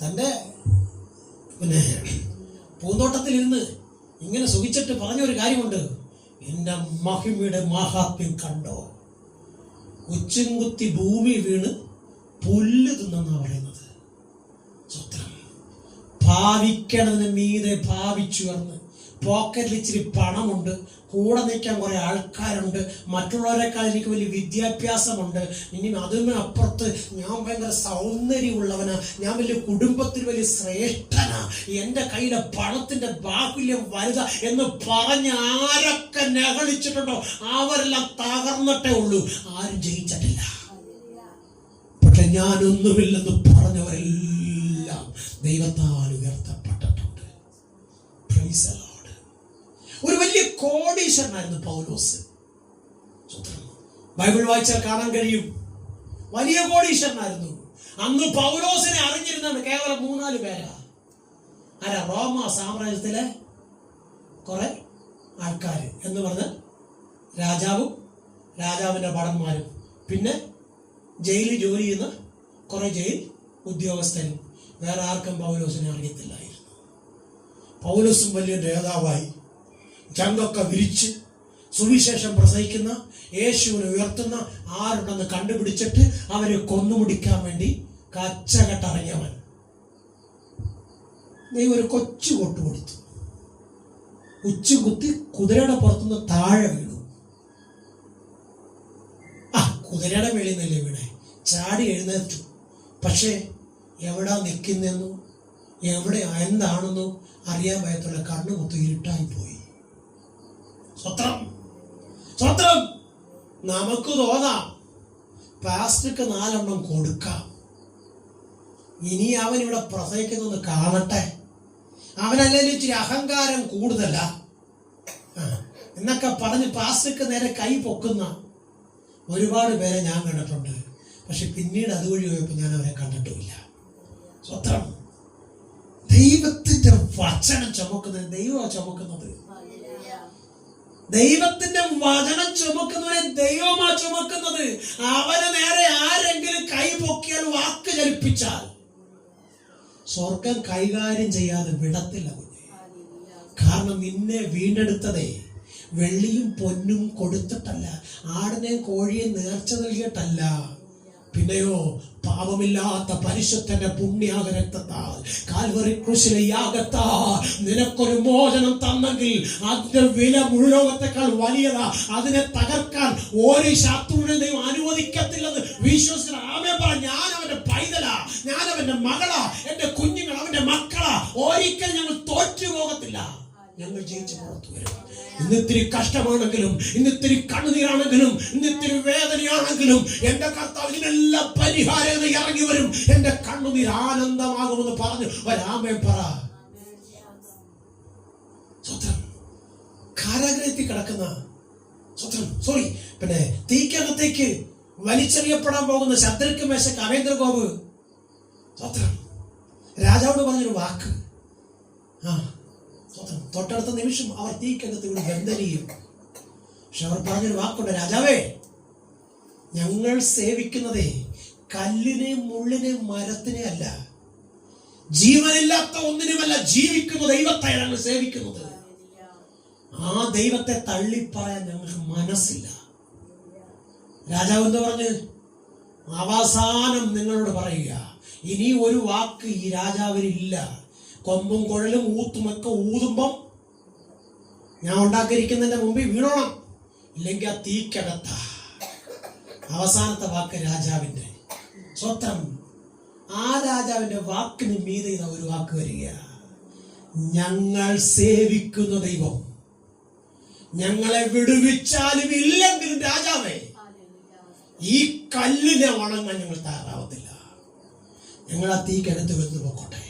തൻ്റെ പൂന്തോട്ടത്തിലിരുന്ന് ഇങ്ങനെ സുഖിച്ചിട്ട് പറഞ്ഞൊരു കാര്യമുണ്ട്, എൻ്റെ മഹിമയുടെ മഹാത്മ്യം കണ്ടോ? ഉച്ചം കുത്തി ഭൂമി വീണ് പുല്ല് തിന്നെന്നാ പറയുന്നത്. സ്വത്രം. ഭാവിക്കണതിന് മീതെ ഭാവിച്ചുയർന്ന്, പോക്കറ്റിൽ ഇച്ചിരി പണമുണ്ട്, കൂടെ നിൽക്കാൻ കുറെ ആൾക്കാരുണ്ട്, മറ്റുള്ളവരെക്കാൾ എനിക്ക് വലിയ വിദ്യാഭ്യാസമുണ്ട്, ഇനി അതിന് അപ്പുറത്ത് ഞാൻ ഭയങ്കര സൗന്ദര്യമുള്ളവനാ, ഞാൻ വലിയ കുടുംബത്തിൽ വലിയ ശ്രേഷ്ഠനാ, എൻ്റെ കയ്യിലെ പണത്തിന്റെ ബാഹുല്യം വലുതാ എന്ന് പറഞ്ഞ് ആരൊക്കെ നകളിച്ചിട്ടുണ്ടോ അവരെല്ലാം തകർന്നിട്ടേ ഉള്ളൂ, ആരും ജയിച്ചിട്ടില്ല. പക്ഷെ ഞാനൊന്നുമില്ലെന്ന് പറഞ്ഞവരെല്ലാം ദൈവത്താൽ ഉയർത്തപ്പെട്ടിട്ടുണ്ട്. Price the Lord. ഒരു വലിയ കോടീശ്വരനായിരുന്നു പൗലോസ്. ബൈബിൾ വായിച്ചാൽ കാണാൻ കഴിയും, വലിയ കോടീശ്വരനായിരുന്നു. അന്ന് പൗലോസിനെ അറിഞ്ഞിരുന്നത് കേവലം 3-4 പേരാ. ആരാ? റോമ സാമ്രാജ്യത്തിലെ കുറെ ആൾക്കാര് എന്ന് പറഞ്ഞാൽ രാജാവും രാജാവിന്റെ ഭടന്മാരും, പിന്നെ ജയിലിൽ ജോലി ചെയ്യുന്ന കുറെ ജയിൽ ഉദ്യോഗസ്ഥരും. വേറെ ആർക്കും പൗലോസിനെ അറിയത്തില്ലായിരുന്നു. പൗലോസും വലിയ നേതാവായി ചങ്കൊക്കെ വിരിച്ച് സുവിശേഷം പ്രസംഗിക്കുന്ന, യേശുവിനെ ഉയർത്തുന്ന ആരുണ്ടെന്ന് കണ്ടുപിടിച്ചിട്ട് അവരെ കൊന്നുമുടിക്കാൻ വേണ്ടി കച്ചകെട്ടറിഞ്ഞവൻ. ദൈവം ഒരു കൊച്ചു കൊട്ടു കൊടുത്തു. ഉച്ചു കുത്തി കുതിരയുടെ പുറത്തുനിന്ന് താഴെ വീണു. കുതിരയുടെ മേളിൽ നിന്നല്ലേ വീണേ, ചാടി എഴുന്നേറ്റു. പക്ഷേ എവിടാ നിൽക്കുന്നെന്നോ എവിടെ എന്താണെന്നോ അറിയാൻ ഭയത്തുള്ള കണ്ണുകുത്തി ഇരുട്ടായി പോയി. സ്വത്രം. സ്വത്രം. നമുക്ക് തോന്നാം പാസ്റ്റർക്ക് 4 എണ്ണം കൊടുക്കാം, ഇനി അവൻ ഇവിടെ പ്രസംഗിക്കുന്നത് കാണട്ടെ, അവനല്ലെങ്കിൽ ഇച്ചിരി അഹങ്കാരം കൂടുതല എന്നൊക്കെ പറഞ്ഞ് പാസ്റ്റർക്ക് നേരെ കൈ പൊക്കുന്ന ഒരുപാട് പേരെ ഞാൻ കണ്ടിട്ടുണ്ട്. പക്ഷെ പിന്നീട് അതുവഴി പോയപ്പോൾ ഞാൻ അവരെ കണ്ടിട്ടുമില്ല. സ്വത്രം. ദൈവത്തിന്റെ വചനം ചുമക്കുന്നത് ദൈവമാണ് ചുമക്കുന്നത്. ദൈവത്തിന്റെ വചനം ചുമക്കുന്നവരെ ദൈവമാ ചുമക്കുന്നത്. അവന് നേരെ ആരെങ്കിലും കൈ പൊക്കിയാൽ, വാക്ക് ചലിപ്പിച്ചാൽ സ്വർഗം കൈകാര്യം ചെയ്യാതെ വിടത്തില്ല കുഞ്ഞെ. കാരണം നിന്നെ വീണ്ടെടുത്തതേ വെള്ളിയും പൊന്നും കൊടുത്തിട്ടല്ല, ആടിനെയും കോഴിയെ നേർച്ച നൽകിയിട്ടല്ല, പിന്നെയോ പാപമില്ലാത്ത പരിശുദ്ധന്റെ പുണ്യാക രക്തത്താൽ, കാൽവറി ക്രൂശിലെ യാഗത്താൽ നിനക്കൊരു മോചനം തന്നെങ്കിൽ അതിന്റെ വില മുഴുവനേക്കാൾ വലിയതാ. അതിനെ തകർക്കാൻ ഒരു ശത്രുവിനെ ദൈവം അനുവദിക്കത്തില്ലെന്ന് വിശ്വസിച്ച ആമേൻ പറ. ഞാൻ അവന്റെ പൈതലാ, ഞാൻ അവന്റെ മകളാ, എന്റെ കുഞ്ഞുങ്ങൾ അവന്റെ മക്കളാ. ഒരിക്കലും ഞങ്ങൾ തോറ്റു പോകത്തില്ല, ഞങ്ങൾ ജയിച്ച് പുറത്തു വരും. ഇന്നിത്തിരി കഷ്ടമാണെങ്കിലും, ഇന്നിത്തിരി കണ്ണുനീരാണെങ്കിലും, ഇന്നിത്തിരി വേദനയാണെങ്കിലും എന്റെ കർത്താവ് ഇതിനെല്ലാം പരിഹാരം ഇറങ്ങി വരും. എന്റെ കണ്ണുനീർ ആനന്ദമാകുമെന്ന് പറഞ്ഞു ഒരാമേൻ പറ. സ്വത്രം. കാരാഗ്രഹത്തിൽ കിടക്കുന്ന പിന്നെ തീക്കകത്തേക്ക് വലിച്ചെറിയപ്പെടാൻ പോകുന്ന ശദ്രക്ക്, മേശക്ക്, അബേദ്നെഗോവ്. സ്വത്രം. രാജാവോട് പറഞ്ഞൊരു വാക്ക്, തൊട്ടടുത്ത നിമിഷം അവർ തീക്കകത്ത് ഇവിടെ ബന്ധനീയും. പക്ഷെ അവർ പറഞ്ഞൊരു വാക്കുണ്ട്, രാജാവേ, ഞങ്ങൾ സേവിക്കുന്നതേ കല്ലിനെ, മുള്ളിനെ, മരത്തിനെ അല്ല, ജീവനില്ലാത്ത ഒന്നിനുമല്ല, ജീവിക്കുന്ന ദൈവത്തെ ഞങ്ങൾ സേവിക്കുന്നത്. ആ ദൈവത്തെ തള്ളിപ്പറയാൻ ഞങ്ങൾക്ക് മനസ്സില്ല. രാജാവ് എന്താ പറഞ്ഞ്? അവസാനം നിങ്ങളോട് പറയുക, ഇനി ഒരു വാക്ക് ഈ രാജാവിനില്ല. കൊമ്പും കുഴലും ഊത്തുമൊക്കെ ഊതുമ്പം ഞാൻ ഉണ്ടാക്കിയിരിക്കുന്നതിന്റെ മുമ്പിൽ വീണോണം, ഇല്ലെങ്കിൽ ആ തീക്കകത്ത. അവസാനത്തെ വാക്ക് രാജാവിന്റെ. സ്വത്രം. ആ രാജാവിന്റെ വാക്കിന് മീതെ ഇതാ ഒരു വാക്ക് വരിക. ഞങ്ങൾ സേവിക്കുന്ന ദൈവം ഞങ്ങളെ വിടുവിച്ചാലും ഇല്ലെങ്കിലും രാജാവേ, ഈ കല്ലിനെ വണങ്ങാൻ ഞങ്ങൾ തയ്യാറാവത്തില്ല. ഞങ്ങൾ ആ തീക്കകത്ത് വെന്ന് പോക്കോട്ടെ,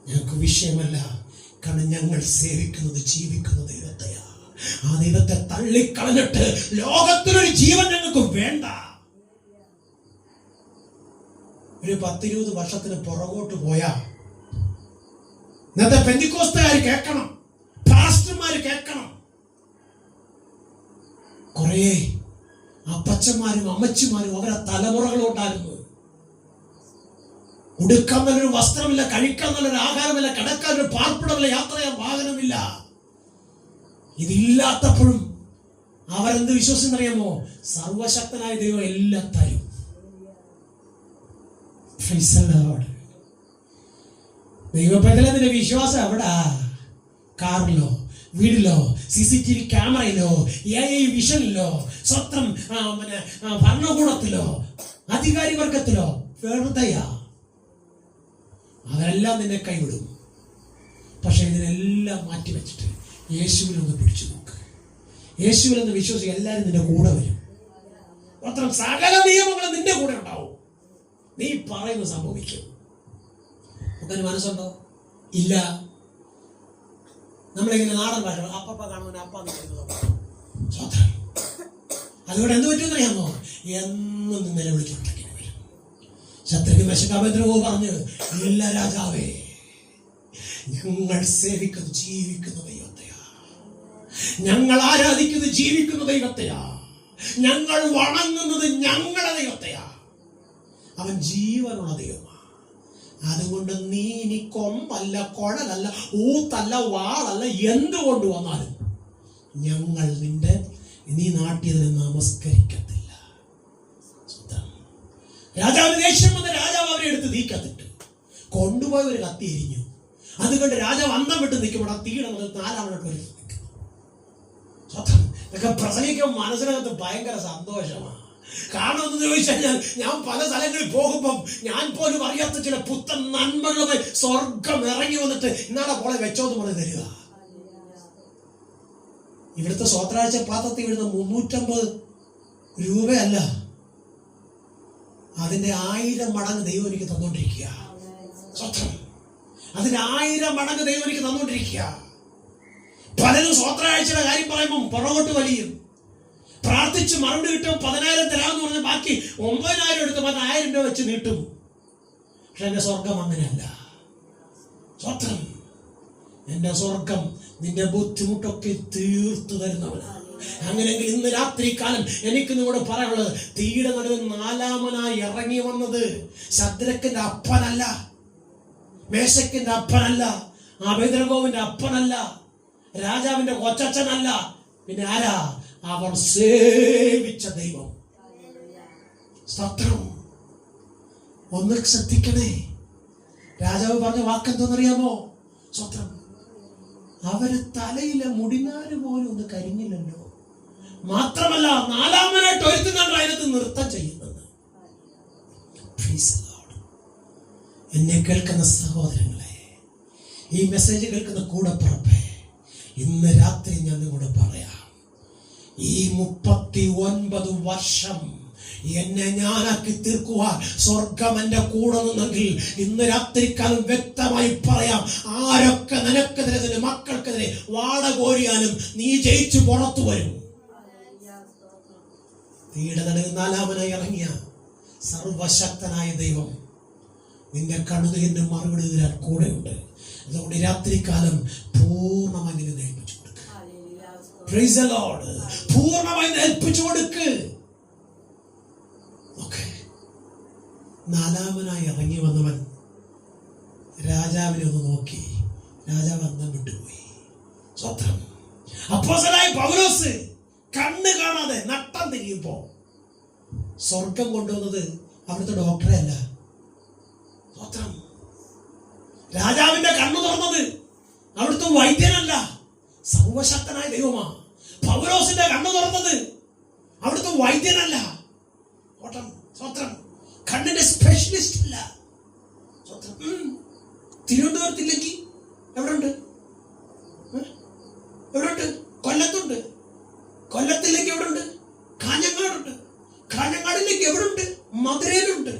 ഞങ്ങൾക്ക് വിഷയമല്ല. കാരണം ഞങ്ങൾ സേവിക്കുന്നത് ജീവിക്കുന്ന ദൈവത്തെയാ. ആ ദൈവത്തെ തള്ളിക്കളഞ്ഞിട്ട് ലോകത്തിലൊരു ജീവൻ ഞങ്ങൾക്ക് വേണ്ട. ഒരു 10-20 വർഷത്തിന് പുറകോട്ട് പോയാ ഇന്നത്തെ പെന്തിക്കോസ്തുകാർ കേൾക്കണം, പാസ്റ്റർമാര് കേൾക്കണം. കുറെ അപ്പച്ചന്മാരും അമ്മച്ചിമാരും അവരെ തലമുറകളുണ്ടായിരുന്നു. ഉടുക്കാൻ നല്ലൊരു വസ്ത്രമില്ല, കഴിക്കാൻ നല്ലൊരു ആഹാരമില്ല, കിടക്കാൻ ഒരു പാർപ്പിടമില്ല, യാത്ര ചെയ്യാൻ വാഹനമില്ല. ഇതില്ലാത്തപ്പോഴും അവരെന്ത് വിശ്വസിച്ചറിയാമോ? സർവശക്തനായ ദൈവം എല്ലാം തരും. ദൈവപ്രജനത്തിന്റെ വിശ്വാസം എവിടാ? കാറിലോ, വീടിലോ, CCTV ക്യാമറയിലോ, AI വിഷനിലോ, സ്വത്രം ഭരണകൂടത്തിലോ, അധികാരി വർഗത്തിലോ? വെറുതെയാ. അവരെല്ലാം നിന്നെ കൈവിടും. പക്ഷെ ഇതിനെല്ലാം മാറ്റിവെച്ചിട്ട് യേശുവിലൊന്ന് പിടിച്ചു നോക്ക്. യേശുവിലൊന്ന് വിശ്വസിച്ച് എല്ലാവരും നിന്റെ കൂടെ വരും. അത്ര സകല നിയമങ്ങളും നിന്റെ കൂടെ ഉണ്ടാവും. നീ പറയുന്നത് സംഭവിക്കും. നമുക്കൊരു മനസ്സുണ്ടോ? ഇല്ല. നമ്മളിങ്ങനെ നാടൻ ഭാഷ അപ്പ കാണുന്ന അപ്പ സ്വത്രം. അതുകൊണ്ട് എന്ത് പറ്റുമെന്നറിയാമോ? എന്നും നിന്നെ വിളിക്കാൻ ശത്രുഘ്ന മെശകാബേന്ദ്രവോ പറഞ്ഞു, ഇല്ല രാജാവേ, ഞങ്ങൾ സേവിക്കുന്നത് ജീവിക്കുന്ന ദൈവത്തെയാ, ഞങ്ങൾ ആരാധിക്കുന്നത് ജീവിക്കുന്ന ദൈവത്തെയാ, ഞങ്ങൾ വണങ്ങുന്നത് ഞങ്ങളുടെ ദൈവത്തെയാ. അവൻ ജീവനുള്ള ദൈവമാ. അതുകൊണ്ട് നീ ഇനി കൊമ്പല്ല, കുഴലല്ല, ഊത്തല്ല, വാളല്ല, എന്തുകൊണ്ട് വന്നാലും ഞങ്ങൾ നീ നാട്ടിയതിനെ നമസ്കരിക്കത്തില്ല. രാജാവിന് ദേഷ്യം വന്ന രാജാവ് അവരെ എടുത്ത് തീക്കത്തിട്ട് കൊണ്ടുപോയി ഒരു കത്തി എരിഞ്ഞു. അതുകൊണ്ട് രാജാവ് അന്തം വിട്ട് നിൽക്കുമ്പോൾ ആ തീയുടെ 4 ഇതൊക്കെ പ്രസംഗിക്കാൻ മനസ്സിനകത്ത് ഭയങ്കര സന്തോഷമാണ്. കാരണം എന്ന് ചോദിച്ചാൽ ഞാൻ പല സ്ഥലങ്ങളിൽ പോകുമ്പം ഞാൻ പോലും അറിയാത്ത ചില പുത്തൻ നന്മകളുമായി സ്വർഗം ഇറങ്ങി വന്നിട്ട് ഇന്നാളെ പോലെ വെച്ചോന്ന് പറഞ്ഞ് തരിക. ഇവിടുത്തെ സ്വത്രാഴ്ച പാത്രത്തിൽ ഇവിടുന്ന് 350 രൂപയല്ല, അതിന്റെ 1000 മടങ്ങ് ദൈവം എനിക്ക് തന്നോണ്ടിരിക്കുക. സ്വത്രം. അതിന്റെ 1000 മടങ്ങ് ദൈവം എനിക്ക് തന്നോണ്ടിരിക്കുക. പലരും സ്വത്രാഴ്ചയുടെ കാര്യം പറയുമ്പോൾ പുറകോട്ട് വലിയും. പ്രാർത്ഥിച്ച് മറുപടി കിട്ടും 10,000 തരാമെന്ന് പറഞ്ഞാൽ ബാക്കി 9,000 എടുത്ത് 1000 രൂപ വെച്ച് നീട്ടും. പക്ഷെ എന്റെ സ്വർഗം അങ്ങനെയല്ല. സ്വത്രം. എന്റെ സ്വർഗം നിന്റെ ബുദ്ധിമുട്ടൊക്കെ തീർത്തു തരുന്നവനാണ്. അങ്ങനെയെങ്കിൽ ഇന്ന് രാത്രി കാലം എനിക്ക് നിങ്ങളോട് പറയാനുള്ളത്, തീയുടെ നടുവിൽ 4-മനായി ഇറങ്ങി വന്നത് ശദ്രക്കിന്റെ അപ്പനല്ല, മേശക്കിന്റെ അപ്പനല്ല, അബേദ്നെഗോവിന്റെ അപ്പനല്ല, രാജാവിന്റെ കൊച്ചച്ഛനല്ല. പിന്നെ ആരാ? അവർ സേവിച്ച ദൈവം. സ്തോത്രം. ഒന്ന് ശ്രദ്ധിക്കണേ. രാജാവ് പറഞ്ഞ വാക്കെന്തോന്നറിയാമോ? സ്തോത്രം. അവര് തലയിലെ മുടിനാര് പോലും ഒന്ന് കരിഞ്ഞില്ലല്ലോ. മാത്രമല്ല 4-മനായിട്ട് ഒരുത്തുന്നുണ്ട് അതിനകത്ത് നൃത്തം ചെയ്യുന്നത്. എന്നെ കേൾക്കുന്ന സഹോദരങ്ങളെ, ഈ മെസ്സേജ് കേൾക്കുന്ന കൂടപ്പുറപ്പേ, ഇന്ന് രാത്രി ഞാൻ നിങ്ങളോട് പറയാം, ഈ 39 വർഷം എന്നെ ഞാനാക്കി തീർക്കുവാൻ സ്വർഗം എന്റെ കൂടെ നിന്നെങ്കിൽ ഇന്ന് രാത്രിക്കാലം വ്യക്തമായി പറയാം, ആരൊക്കെ നിനക്കെതിരെ, നിന്റെ മക്കൾക്കെതിരെ വാട കോരിയാലും നീ ജയിച്ചു പുറത്തു വരും. തീയുടെ നടുവിൽ 4-മനായി ഇറങ്ങിയ സർവശക്തനായ ദൈവം നിന്റെ കണ്ണുതിന്റെ മറുപടി തരാൻ കൂടെയുണ്ട്. അതുകൊണ്ട് രാത്രികാലം പൂർണ്ണമായി നിന്നെ ഏൽപ്പിച്ചു കൊടുക്കുക. Price the Lord. പൂർണ്ണമായി ഏൽപ്പിച്ചു കൊടുക്ക്. ഓക്കെ. 4-മനായി ഇറങ്ങി വന്നവൻ രാജാവിനെ ഒന്ന് നോക്കി. രാജാവ് അന്തം വിട്ടുപോയി. സ്വത്രം. അപ്പോസ്തലനായ പൗലോസ് കണ്ണ് കാണാതെ നട്ടം തിരിയുമ്പോ സ്വർഗം കൊണ്ടുവന്നത് അവിടുത്തെ ഡോക്ടറെ അല്ല. സ്വത്രം. രാജാവിന്റെ കണ്ണു തുറന്നത് അവിടുത്തെ വൈദ്യനല്ല, സർവശക്തനായ ദൈവമാ. പൗലോസിന്റെ കണ്ണു തുറന്നത് അവിടുത്തെ വൈദ്യനല്ല. സ്വത്രം. കണ്ണിന്റെ സ്പെഷ്യലിസ്റ്റ് അല്ല. തിരുവനന്തപുരത്തില്ലെങ്കിൽ എവിടെ ഉണ്ട്? കൊല്ലത്തുണ്ട്. കൊല്ലത്തിലേക്ക് എവിടെ ഉണ്ട്? കാഞ്ഞങ്ങാടുണ്ട്. കാഞ്ഞങ്ങാടിലേക്ക് എവിടെ ഉണ്ട്? മധുരയിലുണ്ട്.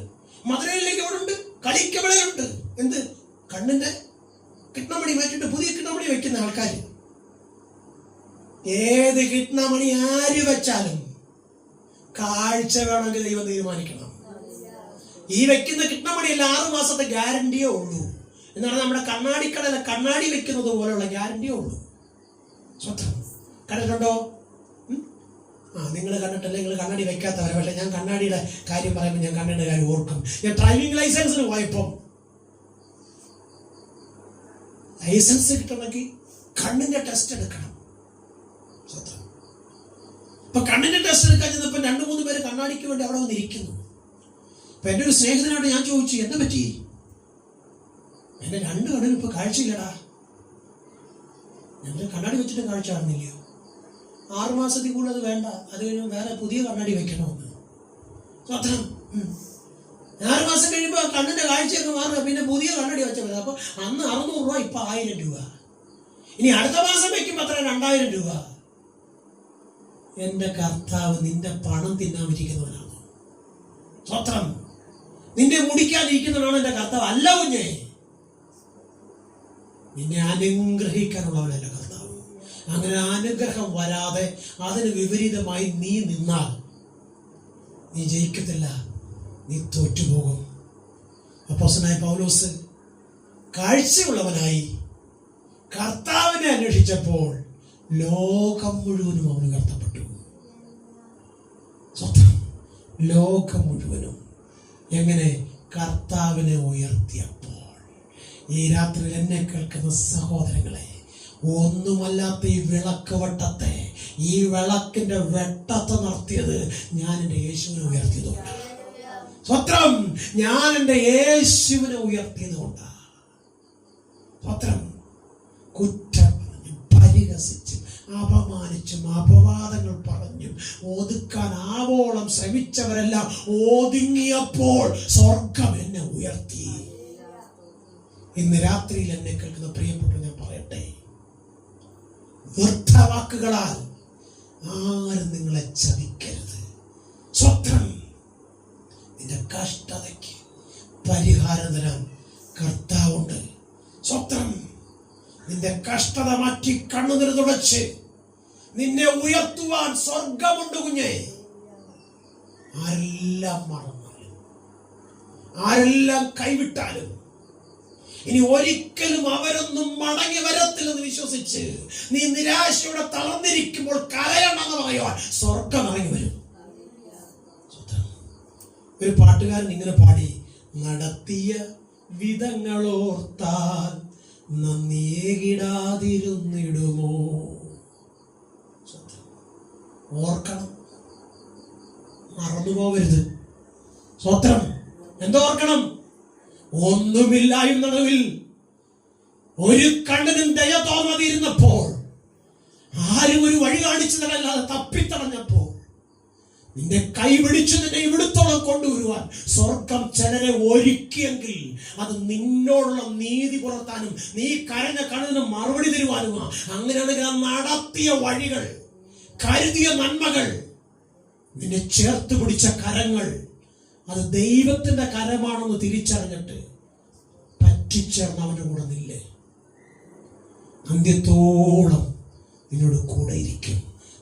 മധുരയിലേക്ക് എവിടെ ഉണ്ട്? കളിക്കവിളയുണ്ട്. എന്ത്? കണ്ണിന്റെ കിട്ണമണി മാറ്റിട്ട് പുതിയ കിട്ണമണി വെക്കുന്ന ആൾക്കാർ. ഏത് കിട്ണമണി ആര് വെച്ചാലും കാഴ്ച വേണമെങ്കിൽ ദൈവം തീരുമാനിക്കണം. ഈ വെക്കുന്ന കിട്ണമണിയല്ല 6 മാസത്തെ ഗ്യാരണ്ടിയേ ഉള്ളൂ. എന്നാണ് നമ്മുടെ കണ്ണാടിക്കടയിലെ കണ്ണാടി വെക്കുന്നത് പോലെയുള്ള ഗ്യാരണ്ടിയേ ഉള്ളൂ. സ്വന്തം കണ്ടിട്ടുണ്ടോ? നിങ്ങൾ കണ്ടിട്ടില്ല, നിങ്ങൾ കണ്ണാടി വെക്കാത്തവരെ. പക്ഷെ ഞാൻ കണ്ണാടിയുടെ കാര്യം പറയുമ്പോൾ ഞാൻ കണ്ണാടിയുടെ കാര്യം ഓർക്കും. ഞാൻ ഡ്രൈവിംഗ് ലൈസൻസിന് പോയപ്പം ലൈസൻസ് കിട്ടണമെങ്കിൽ കണ്ണിന്റെ ടെസ്റ്റ് എടുക്കണം. ഇപ്പൊ കണ്ണിന്റെ ടെസ്റ്റ് എടുക്കാൻ ചെന്നപ്പോ 2-3 പേര് കണ്ണാടിക്ക് വേണ്ടി അവിടെ വന്നിരിക്കുന്നു. അപ്പൊ എന്റെ ഒരു സ്നേഹിതനോട് ഞാൻ ചോദിച്ചു, എന്താ പറ്റി? എന്റെ 2 കണ്ണിന് ഇപ്പൊ കാഴ്ചയില്ലടാ. ഞങ്ങൾ കണ്ണാടി വെച്ചിട്ട് കാഴ്ച കാണുന്നില്ലയോ? 6 മാസത്തിൽ കൂടുതൽ അത് വേണ്ട, അത് കഴിഞ്ഞ് വേറെ പുതിയ കണ്ണാടി വെക്കണമെന്ന്. സ്വത്രം 6 മാസം കഴിയുമ്പോൾ കണ്ണിന്റെ കാഴ്ചയൊക്കെ മാറുക, പിന്നെ പുതിയ കണ്ണാടി വെച്ചാൽ മതി. അപ്പൊ അന്ന് 600 രൂപ, ഇപ്പൊ 1000 രൂപ. ഇനി അടുത്ത മാസം വെക്കുമ്പോ അത്ര 2000 രൂപ. എന്റെ കർത്താവ് നിന്റെ പണം തിന്നാമിരിക്കുന്നവനാണ്. സ്വത്രം. നിന്റെ മുടിക്കാതിരിക്കുന്നവനാണ് എന്റെ കർത്താവ്. അല്ല കുഞ്ഞേ, നിന്നെ അനുഗ്രഹിക്കാനുള്ളവൻ എന്റെ കർത്താവ്. അങ്ങനെ അനുഗ്രഹം വരാതെ അതിന് വിപരീതമായി നീ നിന്നാൽ നീ ജയിക്കത്തില്ല, നീ തോറ്റുപോകും. അപ്പോസ്തലനായ പൗലോസ് കാഴ്ചയുള്ളവനായി കർത്താവിനെ അന്വേഷിച്ചപ്പോൾ ലോകം മുഴുവനും അവന് കർത്തപ്പെട്ടു. ലോകം മുഴുവനും എങ്ങനെ? കർത്താവിനെ ഉയർത്തിയപ്പോൾ. ഈ രാത്രി എന്നെ കേൾക്കുന്ന സഹോദരങ്ങളെ, ഒന്നുമല്ലാത്ത ഈ വിളക്ക് വട്ടത്തെ, ഈ വിളക്കിന്റെ വെട്ടത്തെ നടത്തിയത് ഞാൻ എൻ്റെ യേശുവിനെ ഉയർത്തിയതുകൊണ്ടാണ്. സ്വത്രം. ഞാൻ എൻ്റെ യേശുവിനെ ഉയർത്തിയതുകൊണ്ടാണ്. സ്വത്രം. കുറ്റം പറഞ്ഞും പരിഹസിച്ചും അപമാനിച്ചും അപവാദങ്ങൾ പറഞ്ഞും ഒതുക്കാൻ ആവോളം ശ്രമിച്ചവരെല്ലാം ഒതുങ്ങിയപ്പോൾ സ്വർഗം എന്നെ ഉയർത്തി. ഇന്ന് രാത്രിയിൽ എന്നെ കേൾക്കുന്ന പ്രിയപ്പെട്ട ഞാൻ പറയട്ടെ, വ്യർത്ഥവാക്കുകളാൽ ആരും നിങ്ങളെ ചതിക്കരുത്. സ്വത്രം. നിന്റെ കഷ്ടതയ്ക്ക് പരിഹാരം തരാൻ കർത്താവുണ്ട്. സ്വത്രം. നിന്റെ കഷ്ടത മാറ്റി കണ്ണുനീർ തുടച്ച് നിന്നെ ഉയർത്തുവാൻ സ്വർഗമുണ്ട് കുഞ്ഞേ. ആരെല്ലാം മറന്നാലും, ആരെല്ലാം കൈവിട്ടാലും ഇനി ഒരിക്കലും അവരൊന്നും മടങ്ങി വരത്തില്ലെന്ന് വിശ്വസിച്ച് നീ നിരാശയോടെ തളർന്നിരിക്കുമ്പോൾ കരയണമെന്ന് പറയുവാൻ സ്വർഗം ഇറങ്ങി വരും. ഒരു പാട്ടുകാരൻ ഇങ്ങനെ പാടി, നടത്തിയ വിധങ്ങളോർത്താൽ നന്ദിയേകിടാതിരുന്നിടുമോ? ഓർക്കണം, മറന്നുപോകരുത്. സ്വത്രം. എന്തോർക്കണം? ഒന്നുമില്ലായും നടുവിൽ ഒരു കണ്ണിനും ദയ തോന്നാതിരുന്നപ്പോൾ, ആരും ഒരു വഴി കാണിച്ചു തരല്ലാതെ തപ്പിത്തടഞ്ഞപ്പോൾ, നിന്നെ കൈപിടിച്ച് നിന്നെ ഇവിടുത്തോളം കൊണ്ടുവരുവാൻ സ്വർഗം ചിലരെ ഒരുക്കിയെങ്കിൽ അത് നിന്നോടുള്ള നീതി പുലർത്താനും നീ കരഞ്ഞ കണ്ണിന് മറുപടി തരുവാനുമാ. അങ്ങനെയാണെങ്കിൽ ആ നടത്തിയ വഴികൾ, കരുതിയ നന്മകൾ, നിന്നെ ചേർത്ത് പിടിച്ച കരങ്ങൾ, അത് ദൈവത്തിന്റെ കരമാണെന്ന് തിരിച്ചറിഞ്ഞിട്ട് പറ്റിച്ചേർന്ന് അവന്റെ കൂടെ നില്ലേ, അന്ത്യത്തോളം നിന്നോട് കൂടെ ഇരിക്കും.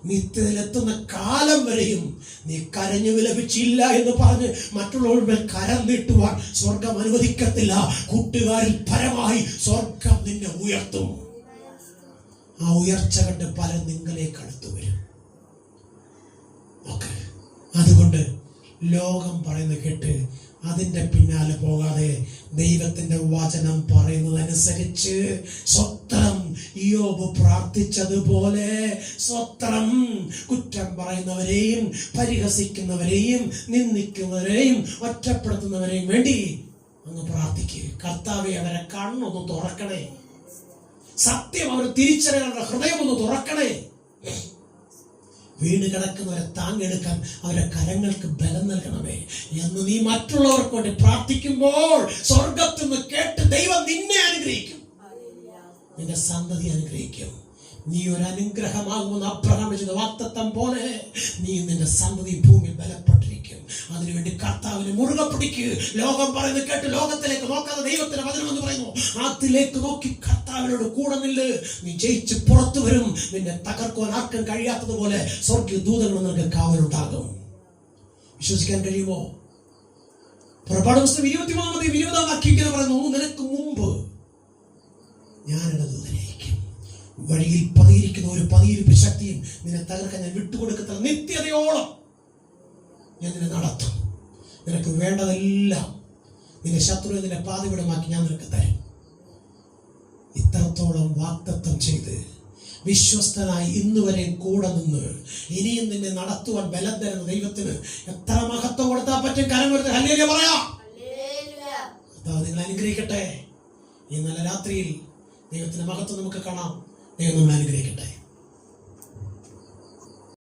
നിത്യത്തിലെത്തുന്ന കാലം വരെയും നീ കരഞ്ഞു വിലപിച്ചില്ല എന്ന് പറഞ്ഞ് മറ്റുള്ളവരുടെ കരം നീട്ടുവാൻ സ്വർഗം അനുവദിക്കത്തില്ല. കൂട്ടുകാരിൽ പരമായി സ്വർഗം നിന്നെ ഉയർത്തും. ആ ഉയർച്ച കണ്ട് പലരും നിങ്ങളിലേക്ക് അടുത്തു വരും. ഓക്കെ. അതുകൊണ്ട് ലോകം പറയുന്നത് കേട്ട് അതിന്റെ പിന്നാലെ പോകാതെ ദൈവത്തിന്റെ വചനം പറയുന്നതനുസരിച്ച് സ്വത്രം യോബ് പ്രാർത്ഥിച്ചതുപോലെ സ്വത്രം കുറ്റം പറയുന്നവരെയും പരിഹസിക്കുന്നവരെയും നിന്ദിക്കുന്നവരെയും ഒറ്റപ്പെടുത്തുന്നവരെയും വേണ്ടി അങ്ങ് പ്രാർത്ഥിക്കുക. കർത്താവേ, അവരെ കണ്ണൊന്ന് തുറക്കണേ. സത്യം അവർ തിരിച്ചറിയാനുള്ള ഹൃദയം ഒന്ന് തുറക്കണേ. വീണ് കിടക്കുന്നവരെ താങ്ങെടുക്കാൻ അവരെ കരങ്ങൾക്ക് ബലം നൽകണമേ എന്ന് നീ മറ്റുള്ളവർക്ക് വേണ്ടി പ്രാർത്ഥിക്കുമ്പോൾ സ്വർഗത്തിൽ നിന്ന് കേട്ട് ദൈവം നിന്നെ അനുഗ്രഹിക്കും, നിന്റെ സന്തതി അനുഗ്രഹിക്കും. നീ ഒരു അനുഗ്രഹമാകുമെന്ന് അബ്രഹാം ചെയ്ത വാഗ്ദത്തം പോലെ നീ നിന്റെ സന്തതി ഭൂമിയിൽ ബലപ്പെട്ടിരിക്കും. അതിനുവേണ്ടി കർത്താവിനെ മുറുകെ പിടിക്ക്. ലോകം പറയുന്നത് കേട്ട് ലോകത്തിലേക്ക് നോക്കാതെ ദൈവത്തിന്റെ വചനം എന്ന് പറയുന്നു, അതിലേക്ക് നോക്കി കർത്താവിനോട് കൂടെ നില്ല്. നീ ജയിച്ച് പുറത്തു വരും. നിന്നെ തകർക്കുവാൻ ആർക്കും കഴിയാത്തതുപോലെ സ്വർഗീയ ദൂതങ്ങൾ നിനക്ക് കാവലുണ്ടാകും. വിശ്വസിക്കാൻ കഴിയുമോ? പുറപ്പാട് പുസ്തകം 23-20 വാക്യം പറയുന്നു, നിനക്ക് മുമ്പ് ഞാൻ എന്റെ ദൂതനെ അയക്കും. വഴിയിൽ പതിയിരിക്കുന്ന ഒരു പതിയിരിപ്പ് ശക്തിയും നിന്നെ തകർക്കാൻ ഞാൻ വിട്ടുകൊടുക്കത്തില്ല. നിത്യതയോളം ഞാൻ നിന്നെ നടത്തും. നിനക്ക് വേണ്ടതെല്ലാം നിന്റെ ശത്രുവിനെ നിന്റെ പാതവിടമാക്കി ഞാൻ നിനക്ക് തരും. ഇത്രത്തോളം വാഗ്ദത്തം ചെയ്ത് വിശ്വസ്തനായി ഇന്നുവരെ കൂടെ നിന്ന് ഇനിയും നിന്നെ നടത്തുവാൻ ബലം തരുന്ന ദൈവത്തിന് എത്ര മഹത്വം കൊടുത്താൽ പറ്റും? കരം കൊടുത്ത് ഹല്ലേലൂയ പറയാം. കർത്താവ് നിങ്ങൾ അനുഗ്രഹിക്കട്ടെ. ഈ നല്ല രാത്രിയിൽ ദൈവത്തിന്റെ മഹത്വം നമുക്ക് കാണാം. ദൈവം നമ്മളെ അനുഗ്രഹിക്കട്ടെ.